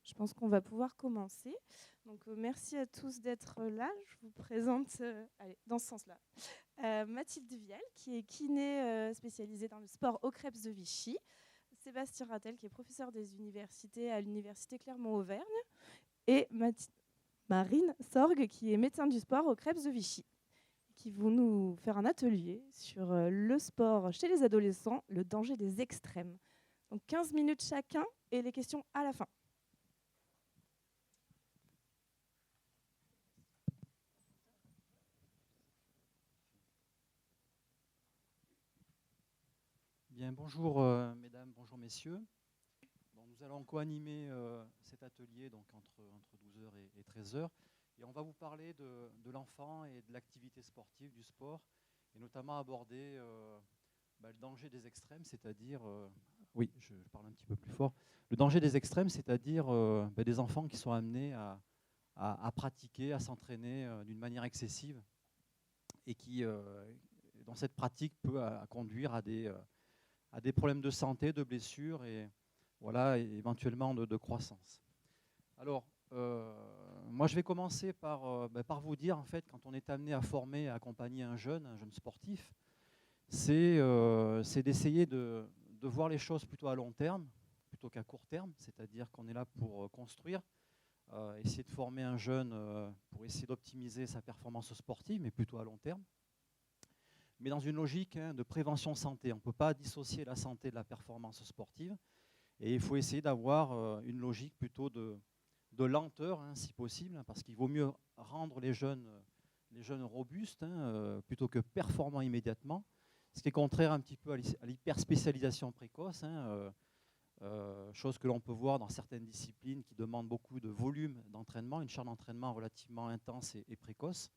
Je pense qu'on va pouvoir commencer. Donc, merci à tous d'être là. Je vous présente, allez, dans ce sens-là, Mathilde Vial, qui est kiné spécialisée dans le sport au Crêpes de Vichy. Sébastien Rattel, qui est professeur des universités à l'université Clermont-Auvergne. Et Marine Sorgue, qui est médecin du sport au Crêpes de Vichy, qui vont nous faire un atelier sur le sport chez les adolescents, le danger des extrêmes. Donc 15 minutes chacun et les questions à la fin. Bien, bonjour mesdames, bonjour messieurs. Bon, nous allons co-animer cet atelier donc, entre 12h et 13h. Et on va vous parler de l'enfant et de l'activité sportive, du sport, et notamment aborder le danger des extrêmes, c'est-à-dire, oui, je parle un petit peu plus fort, le danger des extrêmes, c'est-à-dire des enfants qui sont amenés à pratiquer, à s'entraîner d'une manière excessive et qui, dans cette pratique, peut conduire à des problèmes de santé, de blessures et voilà, et éventuellement de croissance. Alors, moi je vais commencer par vous dire, en fait, quand on est amené à former, à accompagner un jeune sportif, c'est d'essayer de voir les choses plutôt à long terme, plutôt qu'à court terme, c'est-à-dire qu'on est là pour construire, essayer de former un jeune pour essayer d'optimiser sa performance sportive, mais plutôt à long terme. Mais dans une logique de prévention santé. On ne peut pas dissocier la santé de la performance sportive. Et il faut essayer d'avoir une logique plutôt de lenteur, si possible, parce qu'il vaut mieux rendre les jeunes robustes plutôt que performants immédiatement, ce qui est contraire un petit peu à l'hyperspécialisation précoce, chose que l'on peut voir dans certaines disciplines qui demandent beaucoup de volume d'entraînement, une charge d'entraînement relativement intense et précoce.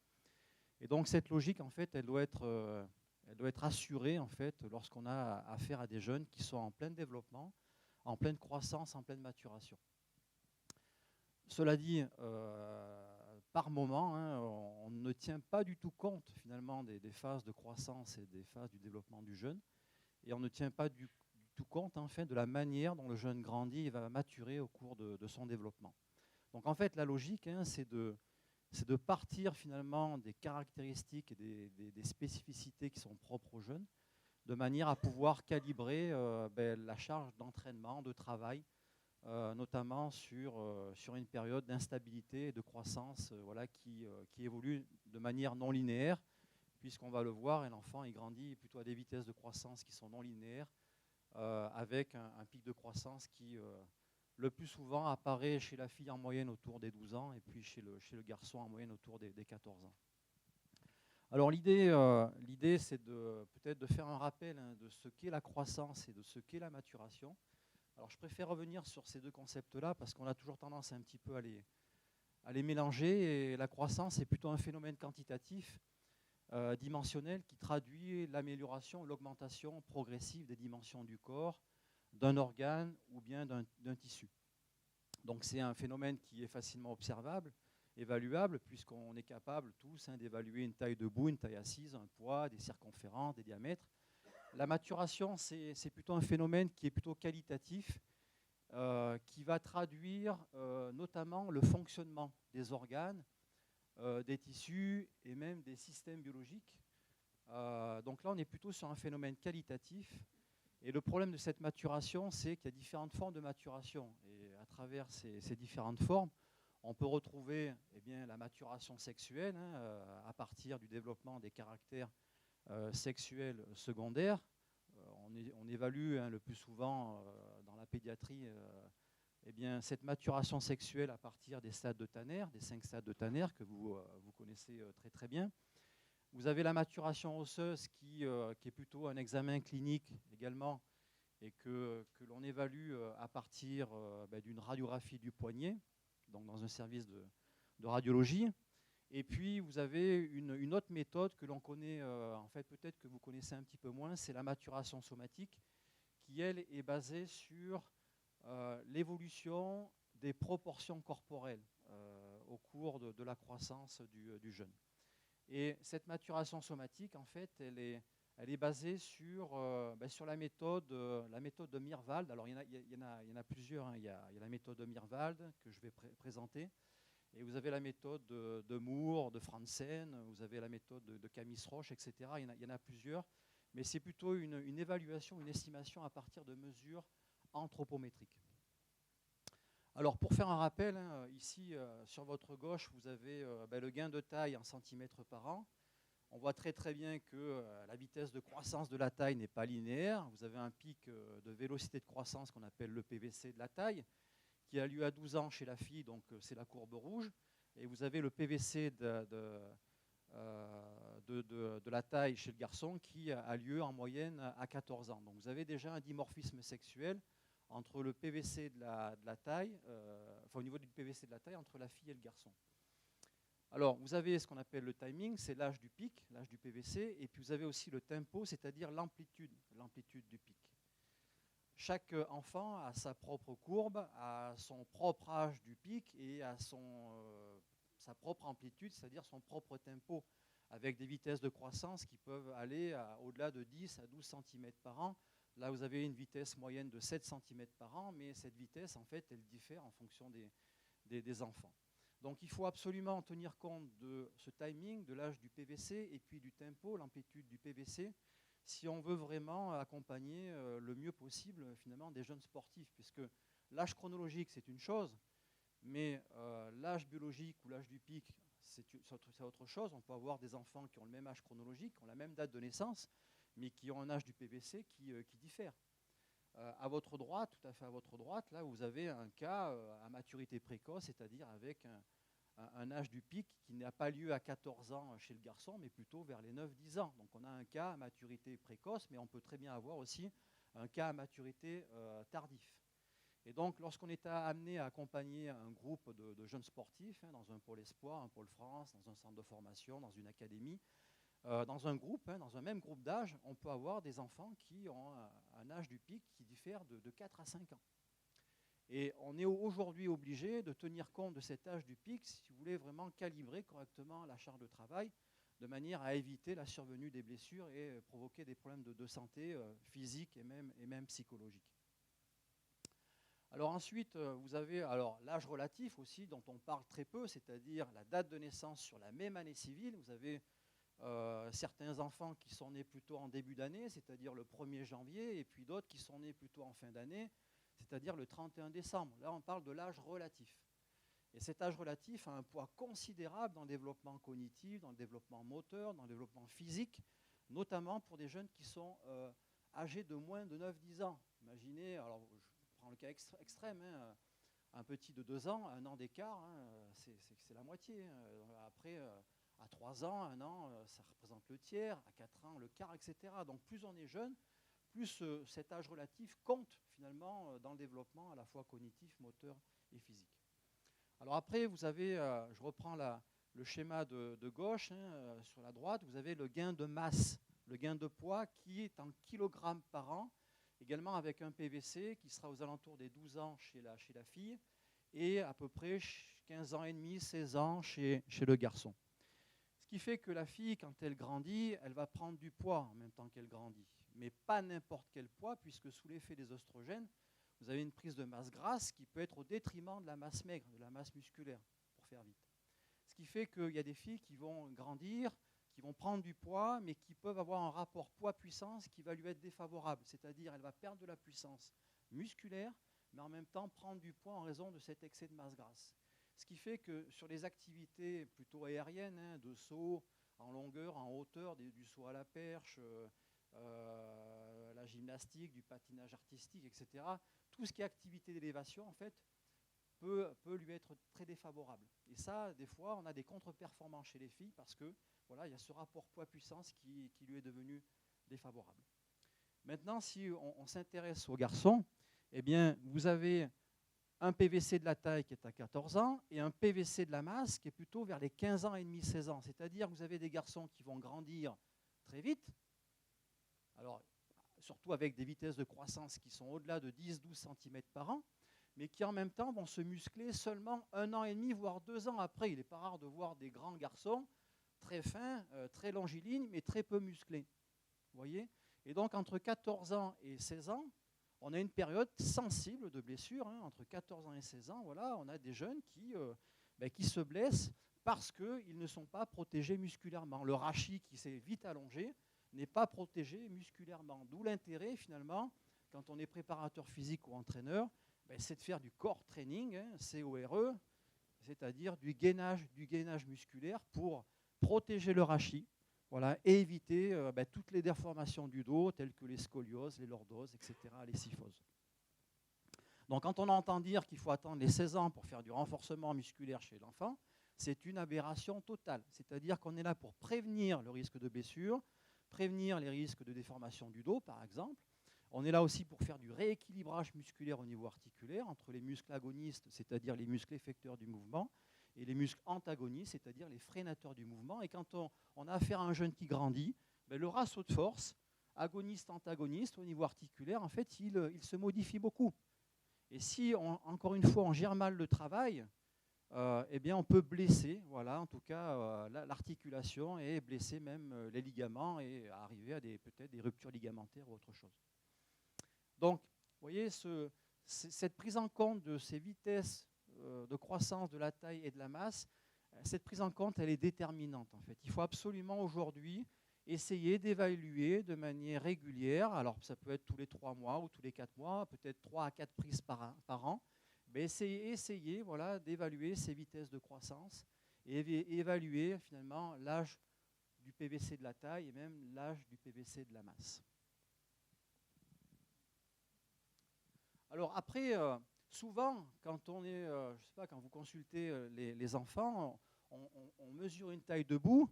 Et donc cette logique, en fait, elle doit être assurée en fait, lorsqu'on a affaire à des jeunes qui sont en plein développement, en pleine croissance, en pleine maturation. Cela dit, par moment, on ne tient pas du tout compte finalement des phases de croissance et des phases du développement du jeune, et on ne tient pas du tout compte en fait, de la manière dont le jeune grandit et va maturer au cours de son développement. Donc en fait, la logique, c'est de partir finalement des caractéristiques et des spécificités qui sont propres aux jeunes, de manière à pouvoir calibrer la charge d'entraînement, de travail, notamment sur une période d'instabilité et de croissance qui évolue de manière non linéaire, puisqu'on va le voir, l'enfant il grandit plutôt à des vitesses de croissance qui sont non linéaires, avec un pic de croissance qui le plus souvent apparaît chez la fille en moyenne autour des 12 ans et puis chez le garçon en moyenne autour des 14 ans. Alors l'idée c'est peut-être de faire un rappel de ce qu'est la croissance et de ce qu'est la maturation. Alors je préfère revenir sur ces deux concepts-là parce qu'on a toujours tendance un petit peu à les mélanger. Et la croissance est plutôt un phénomène quantitatif, dimensionnel, qui traduit l'amélioration, l'augmentation progressive des dimensions du corps, d'un organe ou bien d'un tissu. Donc c'est un phénomène qui est facilement observable, évaluable, puisqu'on est capable tous d'évaluer une taille debout, une taille assise, un poids, des circonférences, des diamètres. La maturation, c'est plutôt un phénomène qui est plutôt qualitatif, qui va traduire notamment le fonctionnement des organes, des tissus et même des systèmes biologiques. Donc là, on est plutôt sur un phénomène qualitatif. Et le problème de cette maturation, c'est qu'il y a différentes formes de maturation. Et à travers ces différentes formes, on peut retrouver la maturation sexuelle à partir du développement des caractères sexuels secondaires. On évalue le plus souvent dans la pédiatrie cette maturation sexuelle à partir des stades de Tanner, des 5 stades de Tanner que vous connaissez très très bien. Vous avez la maturation osseuse qui est plutôt un examen clinique également et que l'on évalue à partir d'une radiographie du poignet, donc dans un service de radiologie. Et puis vous avez une autre méthode que l'on connaît, en fait peut-être que vous connaissez un petit peu moins, c'est la maturation somatique qui elle est basée sur l'évolution des proportions corporelles au cours de la croissance du jeune. Et cette maturation somatique, en fait, elle elle est basée sur la méthode de Mirwald. Alors, il y en a plusieurs. Hein. Il y a la méthode de Mirwald que je vais présenter. Et vous avez la méthode de Moore, de Franzen, vous avez la méthode de Camis-Roche, etc. Il y en a plusieurs. Mais c'est plutôt une évaluation, une estimation à partir de mesures anthropométriques. Alors, pour faire un rappel, hein, ici, sur votre gauche, vous avez le gain de taille en centimètres par an. On voit très très bien que la vitesse de croissance de la taille n'est pas linéaire. Vous avez un pic de vélocité de croissance qu'on appelle le PVC de la taille, qui a lieu à 12 ans chez la fille, donc c'est la courbe rouge. Et vous avez le PVC de la taille chez le garçon qui a lieu en moyenne à 14 ans. Donc vous avez déjà un dimorphisme sexuel entre le PVC de la taille, au niveau du PVC de la taille, entre la fille et le garçon. Alors, vous avez ce qu'on appelle le timing, c'est l'âge du pic, l'âge du PVC, et puis vous avez aussi le tempo, c'est-à-dire l'amplitude du pic. Chaque enfant a sa propre courbe, a son propre âge du pic et a sa propre amplitude, c'est-à-dire son propre tempo, avec des vitesses de croissance qui peuvent aller au-delà de 10 à 12 cm par an. Là, vous avez une vitesse moyenne de 7 cm par an, mais cette vitesse, en fait, elle diffère en fonction des enfants. Donc, il faut absolument tenir compte de ce timing, de l'âge du PVC et puis du tempo, l'amplitude du PVC, si on veut vraiment accompagner le mieux possible, finalement, des jeunes sportifs, puisque l'âge chronologique, c'est une chose, mais l'âge biologique ou l'âge du pic, c'est autre chose. On peut avoir des enfants qui ont le même âge chronologique, qui ont la même date de naissance, mais qui ont un âge du PVC qui diffère. À votre droite, tout à fait à votre droite, là, vous avez un cas à maturité précoce, c'est-à-dire avec un âge du pic qui n'a pas lieu à 14 ans chez le garçon, mais plutôt vers les 9-10 ans. Donc on a un cas à maturité précoce, mais on peut très bien avoir aussi un cas à maturité tardif. Et donc lorsqu'on est amené à accompagner un groupe de jeunes sportifs, hein, dans un pôle espoir, un pôle France, dans un centre de formation, dans une académie, dans un groupe, hein, dans un même groupe d'âge, on peut avoir des enfants qui ont un âge du pic qui diffère de 4 à 5 ans. Et on est aujourd'hui obligé de tenir compte de cet âge du pic si vous voulez vraiment calibrer correctement la charge de travail de manière à éviter la survenue des blessures et provoquer des problèmes de santé physique et même psychologique. Alors ensuite, vous avez l'âge relatif aussi dont on parle très peu, c'est-à-dire la date de naissance sur la même année civile. Vous avez certains enfants qui sont nés plutôt en début d'année, c'est-à-dire le 1er janvier, et puis d'autres qui sont nés plutôt en fin d'année, c'est-à-dire le 31 décembre. Là, on parle de l'âge relatif. Et cet âge relatif a un poids considérable dans le développement cognitif, dans le développement moteur, dans le développement physique, notamment pour des jeunes qui sont âgés de moins de 9-10 ans. Imaginez, alors je prends le cas extrême, hein, un petit de 2 ans, 1 an d'écart, hein, c'est la moitié. Hein. Après, à 3 ans, 1 an, ça représente le tiers, à 4 ans, le quart, etc. Donc plus on est jeune, plus cet âge relatif compte finalement dans le développement à la fois cognitif, moteur et physique. Alors après, vous avez, je reprends le schéma de gauche, hein, sur la droite, vous avez le gain de masse, le gain de poids qui est en kilogrammes par an, également avec un PVC qui sera aux alentours des 12 ans chez la fille et à peu près 15 ans et demi, 16 ans chez le garçon. Ce qui fait que la fille, quand elle grandit, elle va prendre du poids en même temps qu'elle grandit. Mais pas n'importe quel poids, puisque sous l'effet des oestrogènes, vous avez une prise de masse grasse qui peut être au détriment de la masse maigre, de la masse musculaire, pour faire vite. Ce qui fait qu'il y a des filles qui vont grandir, qui vont prendre du poids, mais qui peuvent avoir un rapport poids-puissance qui va lui être défavorable. C'est-à-dire elle va perdre de la puissance musculaire, mais en même temps prendre du poids en raison de cet excès de masse grasse. Ce qui fait que sur les activités plutôt aériennes, hein, de saut en longueur, en hauteur, du saut à la perche, la gymnastique, du patinage artistique, etc., tout ce qui est activité d'élévation, en fait, peut lui être très défavorable. Et ça, des fois, on a des contre-performances chez les filles parce que voilà, il y a ce rapport poids-puissance qui lui est devenu défavorable. Maintenant, si on s'intéresse aux garçons, eh bien, vous avez un PVC de la taille qui est à 14 ans et un PVC de la masse qui est plutôt vers les 15 ans et demi, 16 ans. C'est-à-dire que vous avez des garçons qui vont grandir très vite, alors surtout avec des vitesses de croissance qui sont au-delà de 10-12 cm par an, mais qui en même temps vont se muscler seulement 1 an et demi, voire 2 ans après. Il n'est pas rare de voir des grands garçons très fins, très longilignes, mais très peu musclés. Vous voyez? Et donc, entre 14 ans et 16 ans, on a une période sensible de blessure. Entre 14 ans et 16 ans, voilà, on a des jeunes qui se blessent parce qu'ils ne sont pas protégés musculairement. Le rachis qui s'est vite allongé n'est pas protégé musculairement. D'où l'intérêt, finalement, quand on est préparateur physique ou entraîneur, c'est de faire du core training, CORE, c'est-à-dire du gainage musculaire pour protéger le rachis, voilà, et éviter toutes les déformations du dos, telles que les scolioses, les lordoses, etc., les kyphoses. Donc quand on entend dire qu'il faut attendre les 16 ans pour faire du renforcement musculaire chez l'enfant, c'est une aberration totale. C'est-à-dire qu'on est là pour prévenir le risque de blessure, prévenir les risques de déformation du dos, par exemple. On est là aussi pour faire du rééquilibrage musculaire au niveau articulaire entre les muscles agonistes, c'est-à-dire les muscles effecteurs du mouvement, et les muscles antagonistes, c'est-à-dire les freinateurs du mouvement. Et quand on a affaire à un jeune qui grandit, le ratio de force, agoniste-antagoniste, au niveau articulaire, en fait, il se modifie beaucoup. Et si, encore une fois, on gère mal le travail, on peut blesser, voilà, en tout cas, l'articulation et blesser même les ligaments et arriver à peut-être des ruptures ligamentaires ou autre chose. Donc, vous voyez, cette prise en compte de ces vitesses de croissance de la taille et de la masse, cette prise en compte, elle est déterminante en fait. Il faut absolument aujourd'hui essayer d'évaluer de manière régulière, alors ça peut être tous les 3 mois ou tous les 4 mois, peut-être 3 à 4 prises par an, mais essayer voilà, d'évaluer ces vitesses de croissance et évaluer finalement l'âge du PVC de la taille et même l'âge du PVC de la masse. Alors après, souvent, quand on est, je sais pas, quand vous consultez les enfants, on mesure une taille debout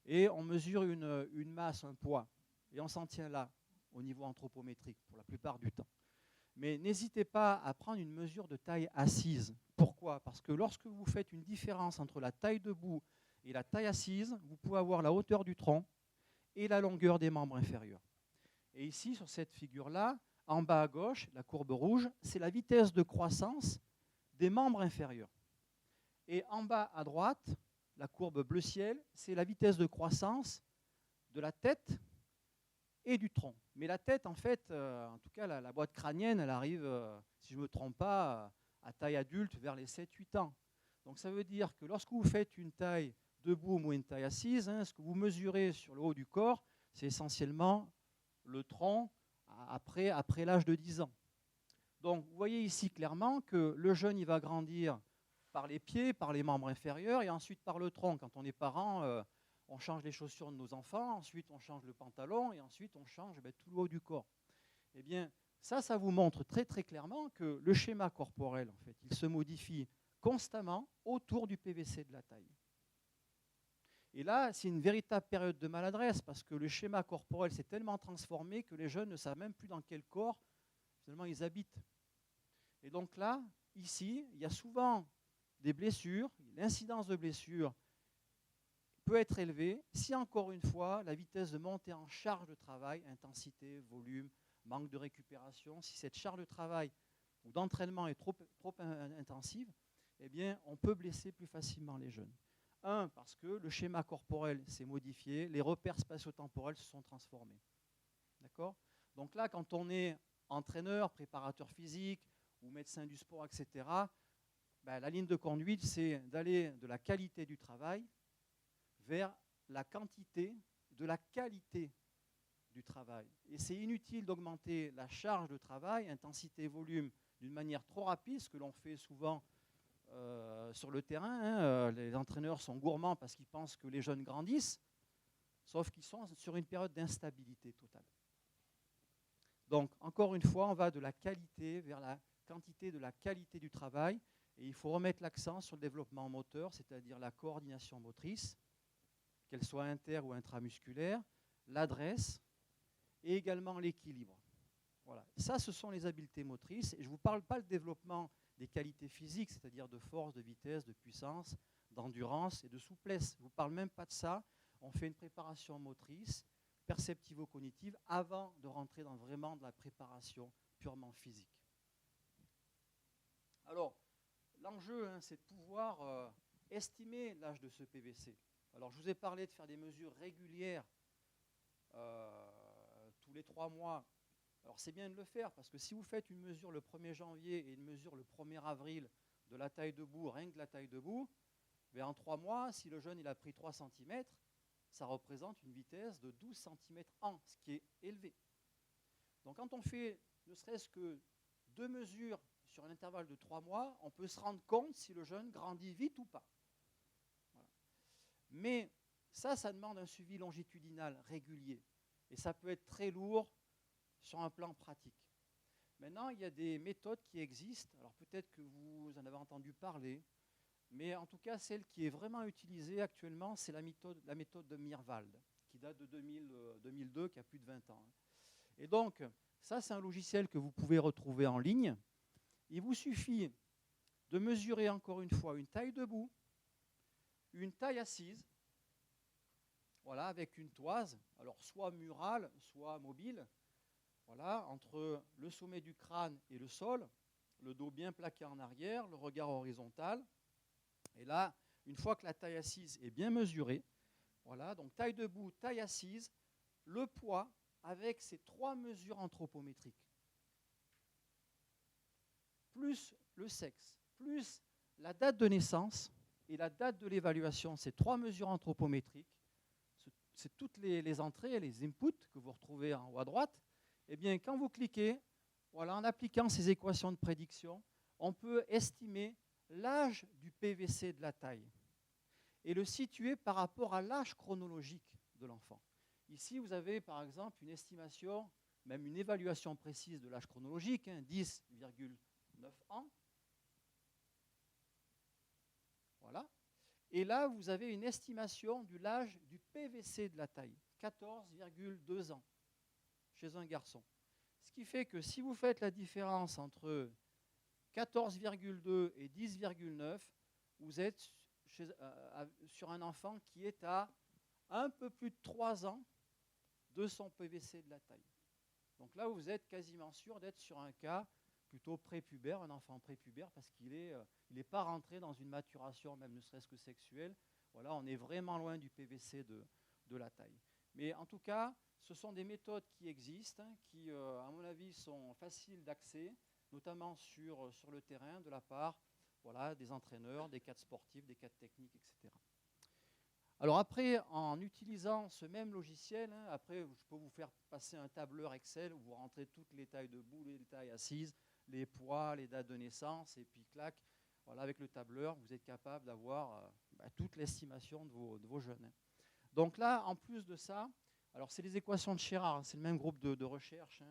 et on mesure une masse, un poids. Et on s'en tient là, au niveau anthropométrique, pour la plupart du temps. Mais n'hésitez pas à prendre une mesure de taille assise. Pourquoi? Parce que lorsque vous faites une différence entre la taille debout et la taille assise, vous pouvez avoir la hauteur du tronc et la longueur des membres inférieurs. Et ici, sur cette figure-là, en bas à gauche, la courbe rouge, c'est la vitesse de croissance des membres inférieurs. Et en bas à droite, la courbe bleu ciel, c'est la vitesse de croissance de la tête et du tronc. Mais la tête, en fait, en tout cas, la boîte crânienne, elle arrive, si je ne me trompe pas, à taille adulte vers les 7-8 ans. Donc ça veut dire que lorsque vous faites une taille debout ou une taille assise, ce que vous mesurez sur le haut du corps, c'est essentiellement le tronc après l'âge de 10 ans. Donc vous voyez ici clairement que le jeune, il va grandir par les pieds, par les membres inférieurs et ensuite par le tronc. Quand on est parent, on change les chaussures de nos enfants, ensuite on change le pantalon et ensuite on change tout le haut du corps. Eh bien, ça vous montre très très clairement que le schéma corporel, en fait, il se modifie constamment autour du PVC de la taille. Et là, c'est une véritable période de maladresse parce que le schéma corporel s'est tellement transformé que les jeunes ne savent même plus dans quel corps finalement ils habitent. Et donc là, ici, il y a souvent des blessures, l'incidence de blessures peut être élevée si, encore une fois, la vitesse de montée en charge de travail, intensité, volume, manque de récupération, si cette charge de travail ou d'entraînement est trop intensive, eh bien, on peut blesser plus facilement les jeunes. Parce que le schéma corporel s'est modifié, les repères spatio-temporels se sont transformés. D'accord ? Donc là, quand on est entraîneur, préparateur physique ou médecin du sport, etc., la ligne de conduite, c'est d'aller de la qualité du travail vers la quantité de la qualité du travail. Et c'est inutile d'augmenter la charge de travail, intensité, volume, d'une manière trop rapide, ce que l'on fait souvent sur le terrain. Les entraîneurs sont gourmands parce qu'ils pensent que les jeunes grandissent, sauf qu'ils sont sur une période d'instabilité totale. Donc, encore une fois, on va de la qualité vers la quantité de la qualité du travail. Et il faut remettre l'accent sur le développement moteur, c'est-à-dire la coordination motrice, qu'elle soit inter- ou intramusculaire, l'adresse et également l'équilibre. Voilà. Ça, ce sont les habiletés motrices. Et je ne vous parle pas du développement des qualités physiques, c'est-à-dire de force, de vitesse, de puissance, d'endurance et de souplesse. Je ne vous parle même pas de ça. On fait une préparation motrice, perceptivo-cognitive, avant de rentrer dans vraiment de la préparation purement physique. Alors, l'enjeu, c'est de pouvoir estimer l'âge de ce PVC. Alors, je vous ai parlé de faire des mesures régulières tous les 3 mois, alors c'est bien de le faire, parce que si vous faites une mesure le 1er janvier et une mesure le 1er avril de la taille debout, rien que de la taille debout, ben en 3 mois, si le jeune il a pris 3 cm, ça représente une vitesse de 12 cm an, ce qui est élevé. Donc quand on fait ne serait-ce que 2 mesures sur un intervalle de 3 mois, on peut se rendre compte si le jeune grandit vite ou pas. Voilà. Mais ça demande un suivi longitudinal régulier. Et ça peut être très lourd sur un plan pratique. Maintenant, il y a des méthodes qui existent. Alors peut-être que vous en avez entendu parler, mais en tout cas, celle qui est vraiment utilisée actuellement, c'est la méthode de Mirwald, qui date de 2002, qui a plus de 20 ans. Et donc, ça, c'est un logiciel que vous pouvez retrouver en ligne. Il vous suffit de mesurer encore une fois une taille debout, une taille assise, voilà, avec une toise, alors soit murale, soit mobile, voilà, entre le sommet du crâne et le sol, le dos bien plaqué en arrière, le regard horizontal. Et là, une fois que la taille assise est bien mesurée, voilà, donc taille debout, taille assise, le poids avec ces 3 mesures anthropométriques, plus le sexe, plus la date de naissance et la date de l'évaluation, ces 3 mesures anthropométriques, c'est toutes les entrées, les inputs que vous retrouvez en haut à droite. Eh bien, quand vous cliquez, voilà, en appliquant ces équations de prédiction, on peut estimer l'âge du PVC de la taille et le situer par rapport à l'âge chronologique de l'enfant. Ici, vous avez par exemple une estimation, même une évaluation précise de l'âge chronologique, 10,9 ans. Voilà. Et là, vous avez une estimation de l'âge du PVC de la taille, 14,2 ans chez un garçon. Ce qui fait que si vous faites la différence entre 14,2 et 10,9, vous êtes sur un enfant qui est à un peu plus de 3 ans de son PVC de la taille. Donc là, vous êtes quasiment sûr d'être sur un cas plutôt prépubère, un enfant prépubère, parce qu'il n'est pas rentré dans une maturation, même ne serait-ce que sexuelle. Voilà, on est vraiment loin du PVC de la taille. Mais en tout cas, ce sont des méthodes qui existent, qui, à mon avis, sont faciles d'accès, notamment sur le terrain, de la part voilà, des entraîneurs, des cadres sportifs, des cadres techniques, etc. Alors après, en utilisant ce même logiciel, après, je peux vous faire passer un tableur Excel où vous rentrez toutes les tailles debout, les tailles assises, les poids, les dates de naissance, et puis clac, voilà, avec le tableur, vous êtes capable d'avoir toute l'estimation de vos jeunes. Donc là, en plus de ça, alors c'est les équations de Scherard, c'est le même groupe de recherche,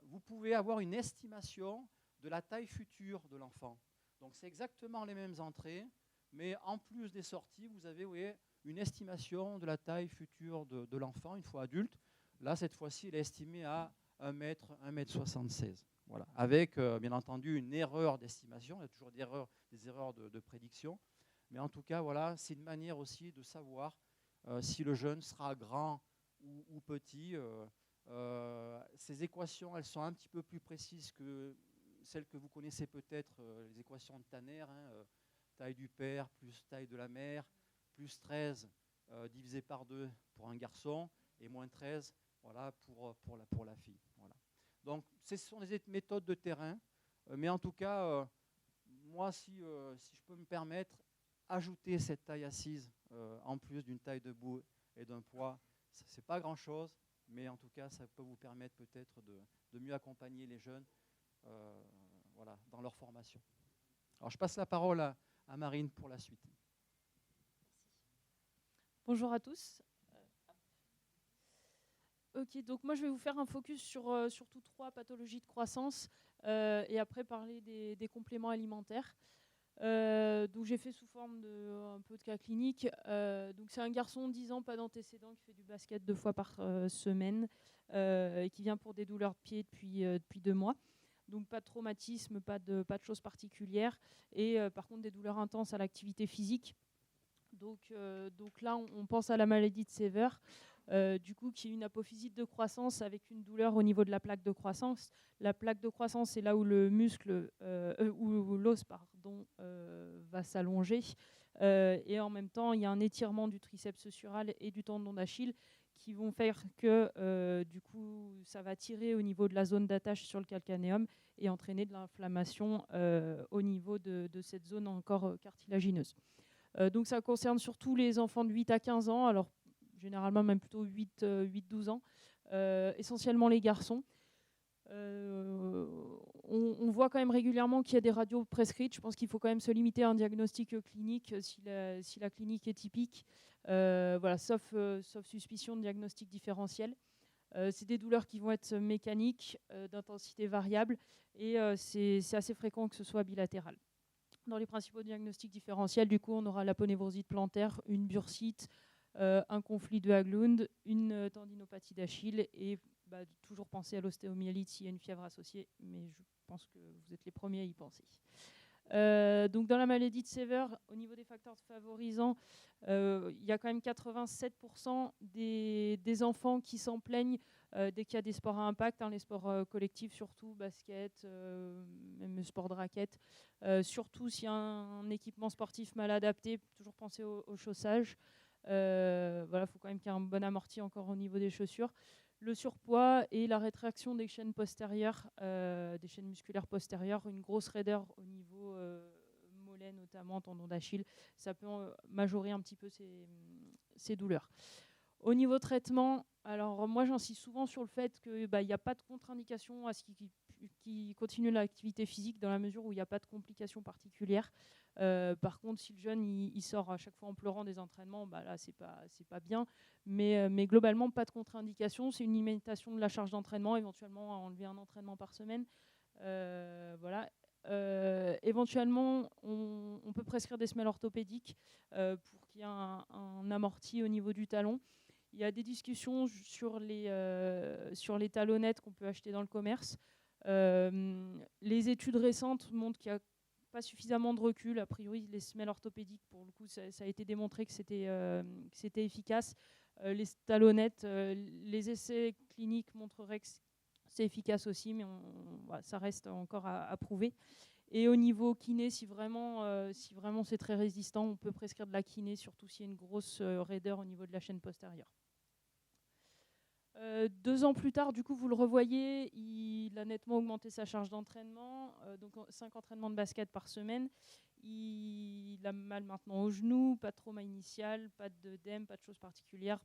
vous pouvez avoir une estimation de la taille future de l'enfant. Donc c'est exactement les mêmes entrées, mais en plus des sorties, vous avez une estimation de la taille future de l'enfant, une fois adulte. Là, cette fois-ci, il est estimé à 1,76 m. Voilà. Avec, bien entendu, une erreur d'estimation. Il y a toujours des erreurs de prédiction. Mais en tout cas, voilà, c'est une manière aussi de savoir si le jeune sera grand ou petit. Ces équations, elles sont un petit peu plus précises que celles que vous connaissez peut-être, les équations de Tanner, taille du père plus taille de la mère, plus 13 divisé par 2 pour un garçon, et moins 13 voilà, pour la fille. Voilà. Donc, ce sont des méthodes de terrain, mais en tout cas, moi, si je peux me permettre, ajouter cette taille assise en plus d'une taille debout et d'un poids, ce n'est pas grand-chose, mais en tout cas, ça peut vous permettre peut-être de mieux accompagner les jeunes voilà, dans leur formation. Alors, je passe la parole à Marine pour la suite. Bonjour à tous. Ok, donc moi je vais vous faire un focus sur surtout 3 pathologies de croissance et après parler des compléments alimentaires. Donc j'ai fait sous forme de un peu de cas clinique. Donc c'est un garçon de 10 ans, pas d'antécédents, qui fait du basket 2 fois par semaine et qui vient pour des douleurs de pied depuis 2 mois. Donc pas de traumatisme, pas de choses particulières et par contre des douleurs intenses à l'activité physique. Donc là on pense à la maladie de Sever, du coup qui est une apophysite de croissance avec une douleur au niveau de la plaque de croissance. La plaque de croissance, c'est là où le muscle où l'os va s'allonger et en même temps il y a un étirement du triceps sural et du tendon d'Achille qui vont faire que du coup ça va tirer au niveau de la zone d'attache sur le calcanéum et entraîner de l'inflammation au niveau de cette zone encore cartilagineuse. Donc ça concerne surtout les enfants de 8 à 15 ans, alors généralement même plutôt 8-12 ans, essentiellement les garçons. On voit quand même régulièrement qu'il y a des radios prescrites. Je pense qu'il faut quand même se limiter à un diagnostic clinique si la clinique est typique, voilà, sauf suspicion de diagnostic différentiel. C'est des douleurs qui vont être mécaniques, d'intensité variable, et c'est assez fréquent que ce soit bilatéral. Dans les principaux diagnostics différentiels, du coup, on aura l'aponévrosite plantaire, une bursite, un conflit de Haglund, une tendinopathie d'Achille et toujours penser à l'ostéomyélite s'il y a une fièvre associée, mais je pense que vous êtes les premiers à y penser. Donc dans la maladie de Sever, au niveau des facteurs favorisants, il y a quand même 87% des enfants qui s'en plaignent dès qu'il y a des sports à impact, les sports collectifs surtout, basket, même le sport de raquette. Surtout s'il y a un équipement sportif mal adapté, toujours penser au chaussage. Voilà, faut quand même qu'il y ait un bon amorti encore au niveau des chaussures. Le surpoids et la rétraction des chaînes postérieures, des chaînes musculaires postérieures, une grosse raideur au niveau mollet notamment, tendon d'Achille, ça peut majorer un petit peu ces douleurs. Au niveau traitement, alors moi j'insiste souvent sur le fait qu'il n'y a pas de contre-indication à ce qui continue l'activité physique dans la mesure où il n'y a pas de complications particulières. Par contre, si le jeune il sort à chaque fois en pleurant des entraînements, là c'est pas bien. Mais globalement, pas de contre-indication. C'est une limitation de la charge d'entraînement, éventuellement à enlever un entraînement par semaine. Voilà. Éventuellement, on peut prescrire des semelles orthopédiques pour qu'il y ait un amorti au niveau du talon. Il y a des discussions sur les talonnettes qu'on peut acheter dans le commerce. Les études récentes montrent qu'il n'y a pas suffisamment de recul. A priori, les semelles orthopédiques, pour le coup, ça a été démontré que c'était efficace. Les talonnettes, les essais cliniques montreraient que c'est efficace aussi, mais ça reste encore à prouver. Et au niveau kiné, si vraiment c'est très résistant, on peut prescrire de la kiné, surtout s'il y a une grosse raideur au niveau de la chaîne postérieure. 2 ans plus tard, du coup, vous le revoyez, il a nettement augmenté sa charge d'entraînement, donc 5 entraînements de basket par semaine. Il a mal maintenant au genou, pas de trauma initial, pas d'œdème, pas de choses particulières,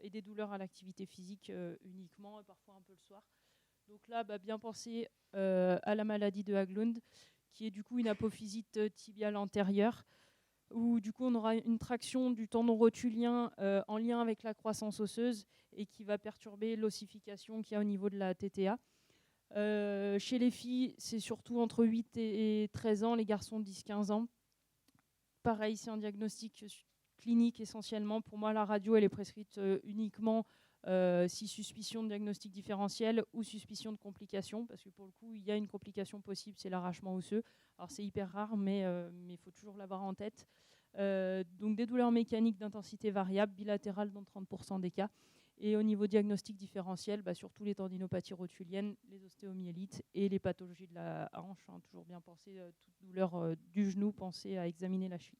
et des douleurs à l'activité physique uniquement, et parfois un peu le soir. Donc là, bien penser à la maladie de Haglund, qui est du coup une apophysite tibiale antérieure, où du coup on aura une traction du tendon rotulien en lien avec la croissance osseuse et qui va perturber l'ossification qu'il y a au niveau de la TTA. Chez les filles, c'est surtout entre 8 et 13 ans, les garçons 10-15 ans. Pareil, c'est un diagnostic clinique essentiellement. Pour moi, la radio, elle est prescrite uniquement si suspicion de diagnostic différentiel ou suspicion de complications, parce que pour le coup, il y a une complication possible, c'est l'arrachement osseux. Alors c'est hyper rare, mais il faut toujours l'avoir en tête. Donc des douleurs mécaniques d'intensité variable, bilatérales dans 30% des cas. Et au niveau diagnostic différentiel, surtout les tendinopathies rotuliennes, les ostéomyélites et les pathologies de la hanche. Toujours bien penser, toute douleur du genou, penser à examiner la cheville.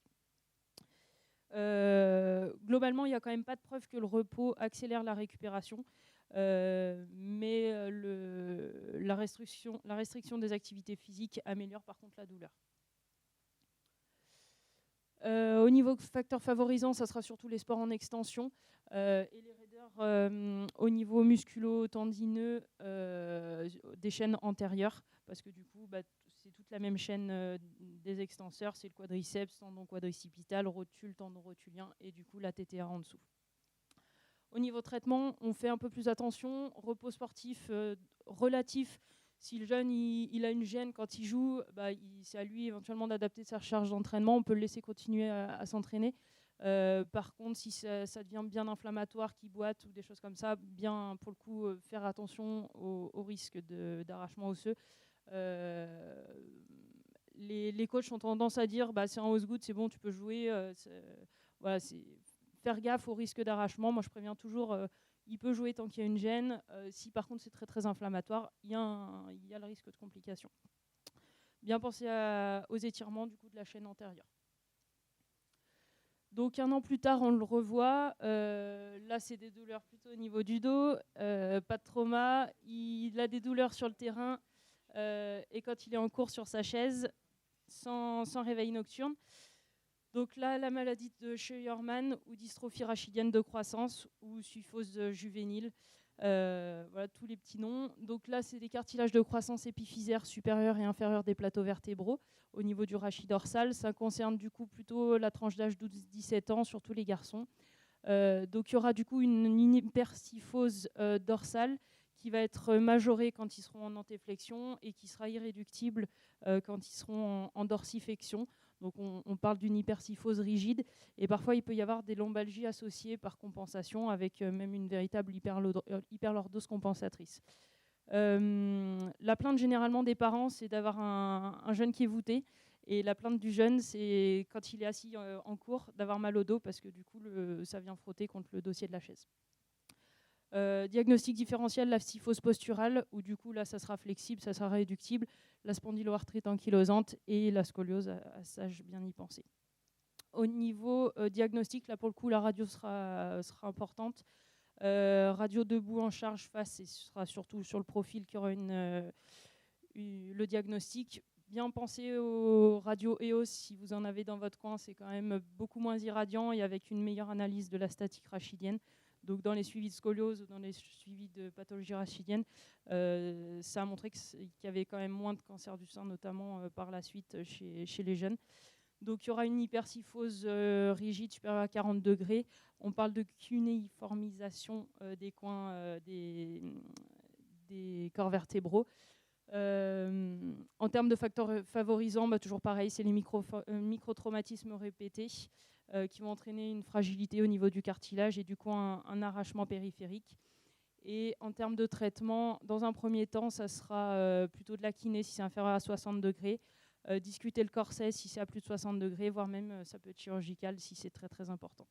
Globalement, il n'y a quand même pas de preuve que le repos accélère la récupération, mais la restriction des activités physiques améliore par contre la douleur. Au niveau facteurs favorisants, ça sera surtout les sports en extension et les raideurs au niveau musculo-tendineux des chaînes antérieures, parce que du coup, c'est toute la même chaîne des extenseurs, c'est le quadriceps, tendon quadricipital, rotule, tendon rotulien et du coup la TTA en dessous. Au niveau traitement, on fait un peu plus attention, repos sportif relatif. Si le jeune il a une gêne quand il joue, c'est à lui éventuellement d'adapter sa charge d'entraînement. On peut le laisser continuer à s'entraîner. Par contre, si ça devient bien inflammatoire, qu'il boite ou des choses comme ça, bien pour le coup faire attention au risque d'arrachement osseux. Les coachs ont tendance à dire c'est un Osgood, c'est bon, tu peux jouer. Voilà, c'est faire gaffe au risque d'arrachement. Moi, je préviens toujours. Il peut jouer tant qu'il y a une gêne. Si par contre c'est très très inflammatoire, il y a le risque de complications. Bien penser aux étirements du coup de la chaîne antérieure. Donc 1 an plus tard, on le revoit. Là, c'est des douleurs plutôt au niveau du dos, pas de trauma. Il a des douleurs sur le terrain et quand il est en cours sur sa chaise, sans réveil nocturne. Donc là, la maladie de Scheuermann ou dystrophie rachidienne de croissance ou suffose juvénile, voilà tous les petits noms. Donc là, c'est des cartilages de croissance épiphysaire supérieur et inférieur des plateaux vertébraux au niveau du rachis dorsal. Ça concerne du coup plutôt la tranche d'âge 12-17 ans, surtout les garçons. Donc il y aura du coup une hypercyphose dorsale qui va être majorée quand ils seront en antéflexion et qui sera irréductible quand ils seront en dorsiflexion. Donc on parle d'une hypercyphose rigide et parfois il peut y avoir des lombalgies associées par compensation avec même une véritable hyperlordose compensatrice. La plainte généralement des parents, c'est d'avoir un jeune qui est voûté, et la plainte du jeune, c'est quand il est assis en cours, d'avoir mal au dos parce que du coup ça vient frotter contre le dossier de la chaise. Diagnostic différentiel, la psychose posturale, où du coup là ça sera flexible, ça sera réductible, la spondyloarthrite ankylosante et la scoliose, à ça j'ai bien y pensé. Au niveau diagnostic, là pour le coup la radio sera importante. Radio debout en charge face, et ce sera surtout sur le profil qu'il y aura le diagnostic. Bien penser aux radios EOS si vous en avez dans votre coin, c'est quand même beaucoup moins irradiant et avec une meilleure analyse de la statique rachidienne. Donc dans les suivis de scoliose ou dans les suivis de pathologie rachidienne, ça a montré qu'il y avait quand même moins de cancer du sein, notamment par la suite chez les jeunes. Donc il y aura une hypercyphose rigide supérieure à 40 degrés. On parle de cunéiformisation des coins des corps vertébraux. En termes de facteurs favorisants, toujours pareil, c'est les microtraumatismes répétés qui vont entraîner une fragilité au niveau du cartilage et du coup un arrachement périphérique. Et en termes de traitement, dans un premier temps, ça sera plutôt de la kiné si c'est inférieur à 60 degrés, discuter le corset si c'est à plus de 60 degrés, voire même ça peut être chirurgical si c'est très très important.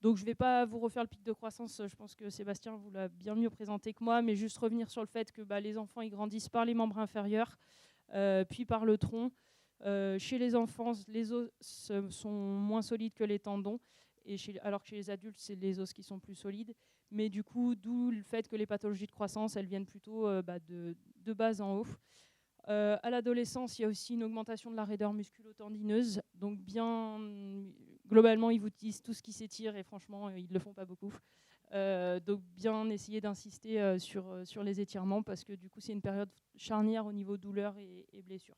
Donc je ne vais pas vous refaire le pic de croissance, je pense que Sébastien vous l'a bien mieux présenté que moi, mais juste revenir sur le fait que les enfants ils grandissent par les membres inférieurs, puis par le tronc. Chez les enfants, les os sont moins solides que les tendons, alors que chez les adultes, c'est les os qui sont plus solides. Mais du coup, d'où le fait que les pathologies de croissance, elles viennent plutôt de bas en haut. À l'adolescence, il y a aussi une augmentation de la raideur musculo-tendineuse. Donc globalement, ils vous disent tout ce qui s'étire et franchement, ils ne le font pas beaucoup. Donc bien essayer d'insister sur les étirements parce que du coup, c'est une période charnière au niveau douleur et blessure.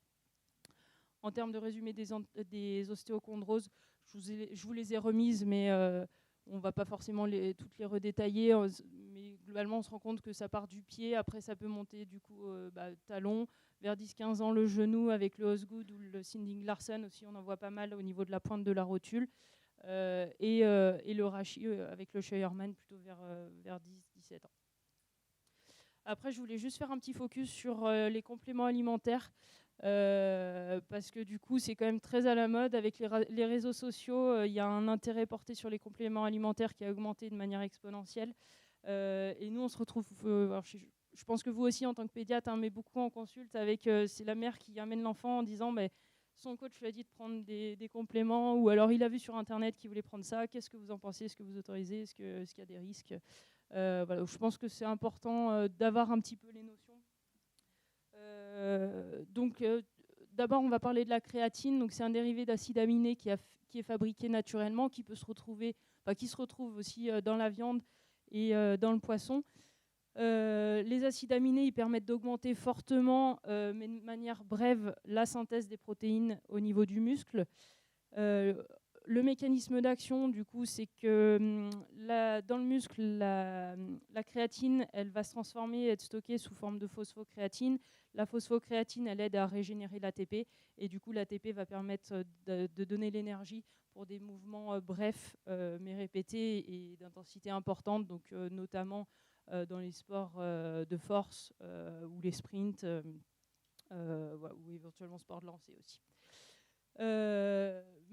En termes de résumé des ostéochondroses, je vous les ai remises, mais on ne va pas forcément toutes les redétailler. Mais globalement, on se rend compte que ça part du pied. Après, ça peut monter du coup talon. Vers 10-15 ans, le genou avec le Osgood ou le Sinding Larsen aussi, on en voit pas mal au niveau de la pointe de la rotule. Et le rachis avec le Scheuermann plutôt vers 10-17 ans. Après, je voulais juste faire un petit focus sur les compléments alimentaires. Parce que du coup c'est quand même très à la mode avec les réseaux sociaux, il y a un intérêt porté sur les compléments alimentaires qui a augmenté de manière exponentielle, et nous on se retrouve, alors je pense que vous aussi en tant que pédiatre, mais beaucoup en consulte avec c'est la mère qui amène l'enfant en disant son coach lui a dit de prendre des compléments, ou alors il a vu sur internet qu'il voulait prendre ça, qu'est-ce que vous en pensez, est-ce que vous autorisez, est-ce qu'il y a des risques, voilà, je pense que c'est important d'avoir un petit peu les notions. Donc d'abord on va parler de la créatine. Donc c'est un dérivé d'acide aminé qui est fabriqué naturellement, qui se retrouve aussi dans la viande et dans le poisson. Les acides aminés ils permettent d'augmenter fortement, mais de manière brève, la synthèse des protéines au niveau du muscle. Le mécanisme d'action, du coup, c'est que dans le muscle, la créatine, elle va se transformer et être stockée sous forme de phosphocréatine. La phosphocréatine, elle aide à régénérer l'ATP, et du coup, l'ATP va permettre de donner l'énergie pour des mouvements brefs, mais répétés et d'intensité importante, donc notamment dans les sports de force ou les sprints, ou éventuellement sport de lancer aussi.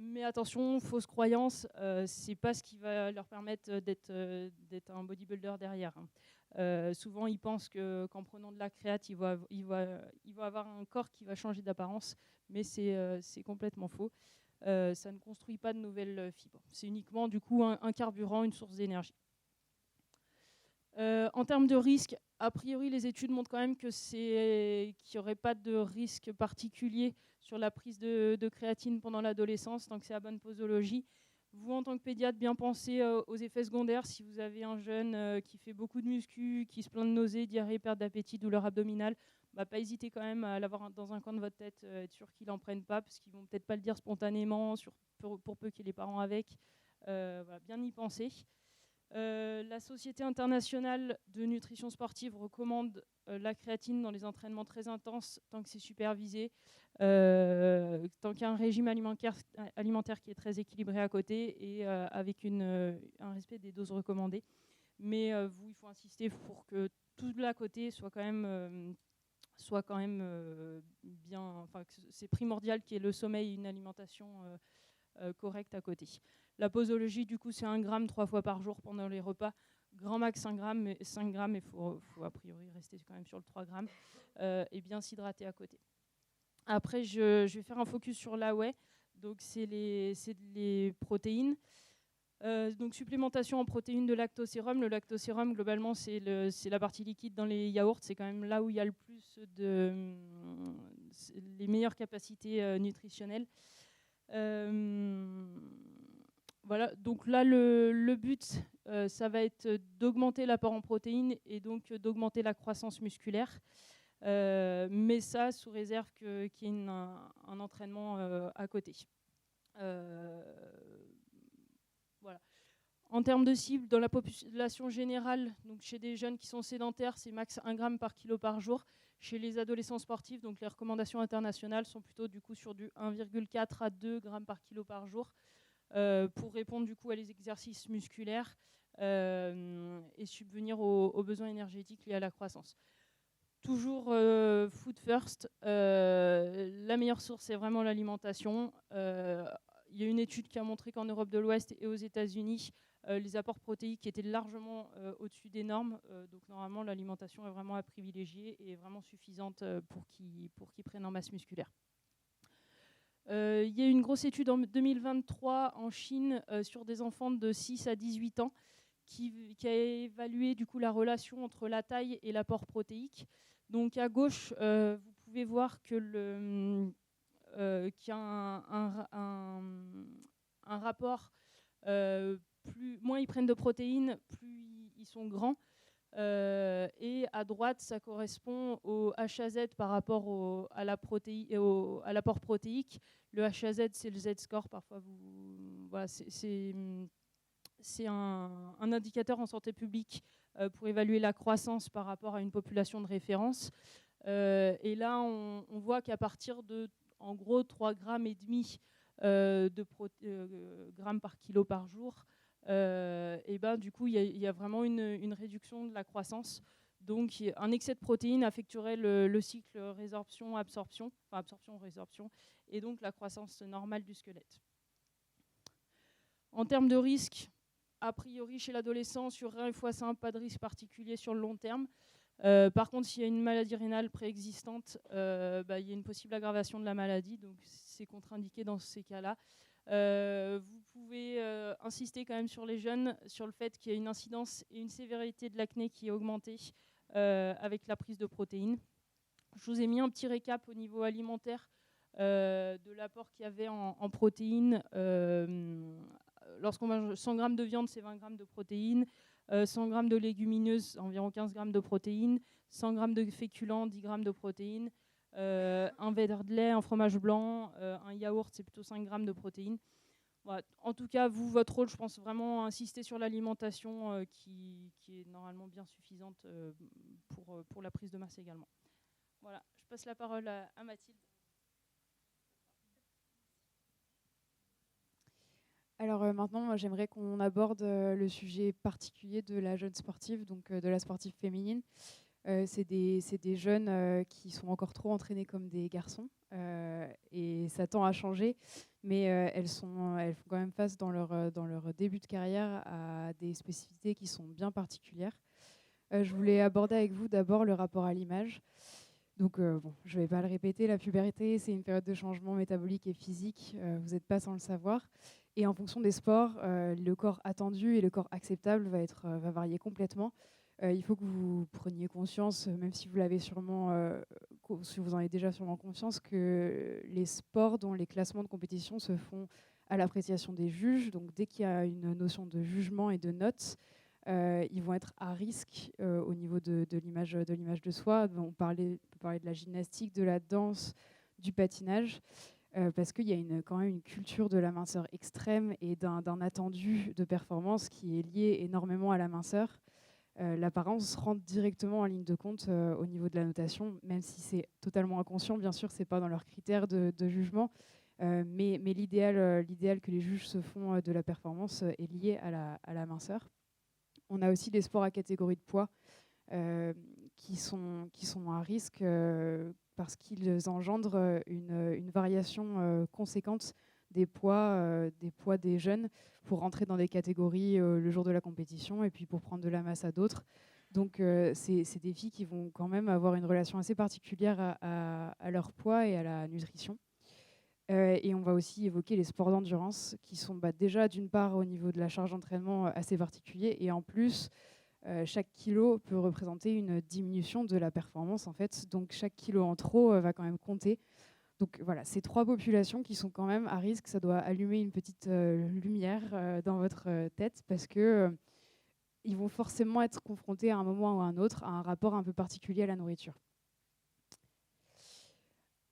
Mais attention, fausse croyance, c'est pas ce qui va leur permettre d'être un bodybuilder derrière. Souvent, ils pensent qu'en prenant de la créate, ils vont avoir un corps qui va changer d'apparence, mais c'est complètement faux. ça ne construit pas de nouvelles fibres. C'est uniquement du coup un carburant, une source d'énergie. En termes de risque, a priori, les études montrent quand même qu'il n'y aurait pas de risque particulier sur la prise de créatine pendant l'adolescence, tant que c'est à bonne posologie. Vous, en tant que pédiatre, bien penser aux effets secondaires. Si vous avez un jeune qui fait beaucoup de muscu, qui se plaint de nausées, diarrhée, perte d'appétit, douleur abdominale, pas hésiter quand même à l'avoir dans un coin de votre tête, être sûr qu'ils n'en prennent pas, parce qu'ils ne vont peut-être pas le dire spontanément, pour peu qu'il y ait les parents avec. Voilà, bien y penser. La Société internationale de nutrition sportive recommande la créatine dans les entraînements très intenses, tant que c'est supervisé, tant qu'il y a un régime alimentaire qui est très équilibré à côté et avec un respect des doses recommandées. Mais il faut insister pour que tout de l'à côté soit quand même bien. Enfin, c'est primordial qu'il y ait le sommeil et une alimentation correcte à côté. La posologie, du coup, c'est 1 gramme 3 fois par jour pendant les repas. Grand max 5 grammes, il faut a priori rester quand même sur le 3 grammes et bien s'hydrater à côté. Après, je vais faire un focus sur l'AOE. Donc, c'est les protéines. Donc, supplémentation en protéines de lactosérum. Le lactosérum, globalement, c'est la partie liquide dans les yaourts. C'est quand même là où il y a le plus les meilleures capacités nutritionnelles. Voilà, donc là, le but, ça va être d'augmenter l'apport en protéines et donc d'augmenter la croissance musculaire. Mais ça, sous réserve qu'il y ait un entraînement à côté. Voilà. En termes de cible, dans la population générale, donc chez des jeunes qui sont sédentaires, c'est max 1 gramme par kilo par jour. Chez les adolescents sportifs, donc les recommandations internationales sont plutôt du coup sur du 1,4 à 2 grammes par kilo par jour pour répondre du coup à les exercices musculaires et subvenir aux besoins énergétiques liés à la croissance. Toujours food first, la meilleure source c'est vraiment l'alimentation. Il y a une étude qui a montré qu'en Europe de l'Ouest et aux États-Unis, les apports protéiques étaient largement au-dessus des normes. Donc normalement, l'alimentation est vraiment à privilégier et est vraiment suffisante pour qu'ils prennent en masse musculaire. Il y a une grosse étude en 2023 en Chine sur des enfants de 6 à 18 ans qui a évalué du coup la relation entre la taille et l'apport protéique. Donc à gauche, vous pouvez voir que qu'il y a un rapport, moins ils prennent de protéines, plus ils sont grands. Et à droite, ça correspond au HAZ par rapport à l'apport protéique. Le HAZ, c'est le Z-score. Parfois, voilà, c'est un indicateur en santé publique pour évaluer la croissance par rapport à une population de référence. Et là, on voit qu'à partir de, en gros, 3,5 grammes de grammes par kilo par jour, et ben, du coup, il y a vraiment une réduction de la croissance. Donc, un excès de protéines affecterait le cycle résorption-absorption, enfin absorption-résorption, et donc la croissance normale du squelette. En termes de risque, a priori, chez l'adolescent, sur rein et foie sain, pas de risque particulier sur le long terme. Par contre, s'il y a une maladie rénale préexistante, il y a une possible aggravation de la maladie, donc c'est contre-indiqué dans ces cas-là. Vous pouvez insister quand même sur les jeunes, sur le fait qu'il y a une incidence et une sévérité de l'acné qui est augmentée avec la prise de protéines. Je vous ai mis un petit récap au niveau alimentaire de l'apport qu'il y avait en protéines. Lorsqu'on mange 100 grammes de viande, c'est 20 grammes de protéines. 100 grammes de légumineuses, environ 15 grammes de protéines. 100 grammes de féculents, 10 grammes de protéines. Un verre de lait, un fromage blanc, un yaourt, c'est plutôt 5 grammes de protéines. Voilà. En tout cas, vous, votre rôle, je pense vraiment insister sur l'alimentation qui est normalement bien suffisante pour la prise de masse également. Voilà, je passe la parole à Mathilde. Alors maintenant, moi, j'aimerais qu'on aborde le sujet particulier de la jeune sportive, donc de la sportive féminine. C'est des jeunes qui sont encore trop entraînés comme des garçons et ça tend à changer, mais elles font quand même face dans leur début de carrière à des spécificités qui sont bien particulières. Je voulais aborder avec vous d'abord le rapport à l'image. Donc, bon, je ne vais pas le répéter, la puberté, c'est une période de changement métabolique et physique, vous n'êtes pas sans le savoir. Et en fonction des sports, le corps attendu et le corps acceptable va varier complètement. Il faut que vous preniez conscience, même si vous l'avez sûrement, si vous en avez déjà sûrement conscience, que les sports dont les classements de compétition se font à l'appréciation des juges, donc dès qu'il y a une notion de jugement et de notes, ils vont être à risque au niveau de l'image de soi. On peut parler de la gymnastique, de la danse, du patinage, parce qu'il y a quand même une culture de la minceur extrême et d'un attendu de performance qui est lié énormément à la minceur. L'apparence rentre directement en ligne de compte au niveau de la notation, même si c'est totalement inconscient, bien sûr, c'est pas dans leurs critères de jugement, mais l'idéal que les juges se font de la performance est lié à la minceur. On a aussi les sports à catégorie de poids qui sont à risque parce qu'ils engendrent une variation conséquente des poids des jeunes pour rentrer dans des catégories le jour de la compétition et puis pour prendre de la masse à d'autres. Donc c'est des filles qui vont quand même avoir une relation assez particulière à leur poids et à la nutrition. Et on va aussi évoquer les sports d'endurance qui sont déjà d'une part au niveau de la charge d'entraînement assez particulier et en plus chaque kilo peut représenter une diminution de la performance en fait. Donc chaque kilo en trop va quand même compter. Donc voilà, ces trois populations qui sont quand même à risque, ça doit allumer une petite lumière dans votre tête parce que ils vont forcément être confrontés à un moment ou à un autre à un rapport un peu particulier à la nourriture.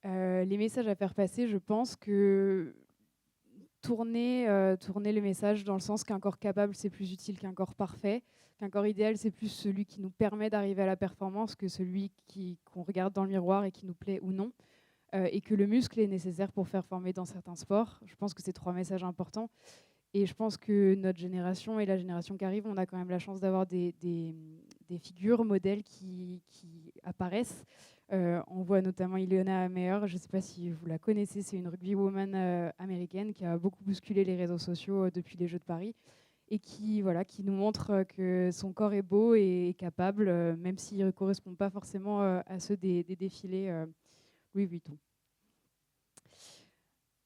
Les messages à faire passer, je pense que tourner le message dans le sens qu'un corps capable, c'est plus utile qu'un corps parfait, qu'un corps idéal, c'est plus celui qui nous permet d'arriver à la performance que celui qu'on regarde dans le miroir et qui nous plaît ou non, et que le muscle est nécessaire pour faire former dans certains sports. Je pense que c'est trois messages importants. Et je pense que notre génération et la génération qui arrive, on a quand même la chance d'avoir des figures, modèles qui apparaissent. On voit notamment Ilona Meyer, je ne sais pas si vous la connaissez, c'est une rugbywoman américaine qui a beaucoup bousculé les réseaux sociaux depuis les Jeux de Paris et qui nous montre que son corps est beau et capable, même s'il ne correspond pas forcément à ceux des défilés Louis Vuitton.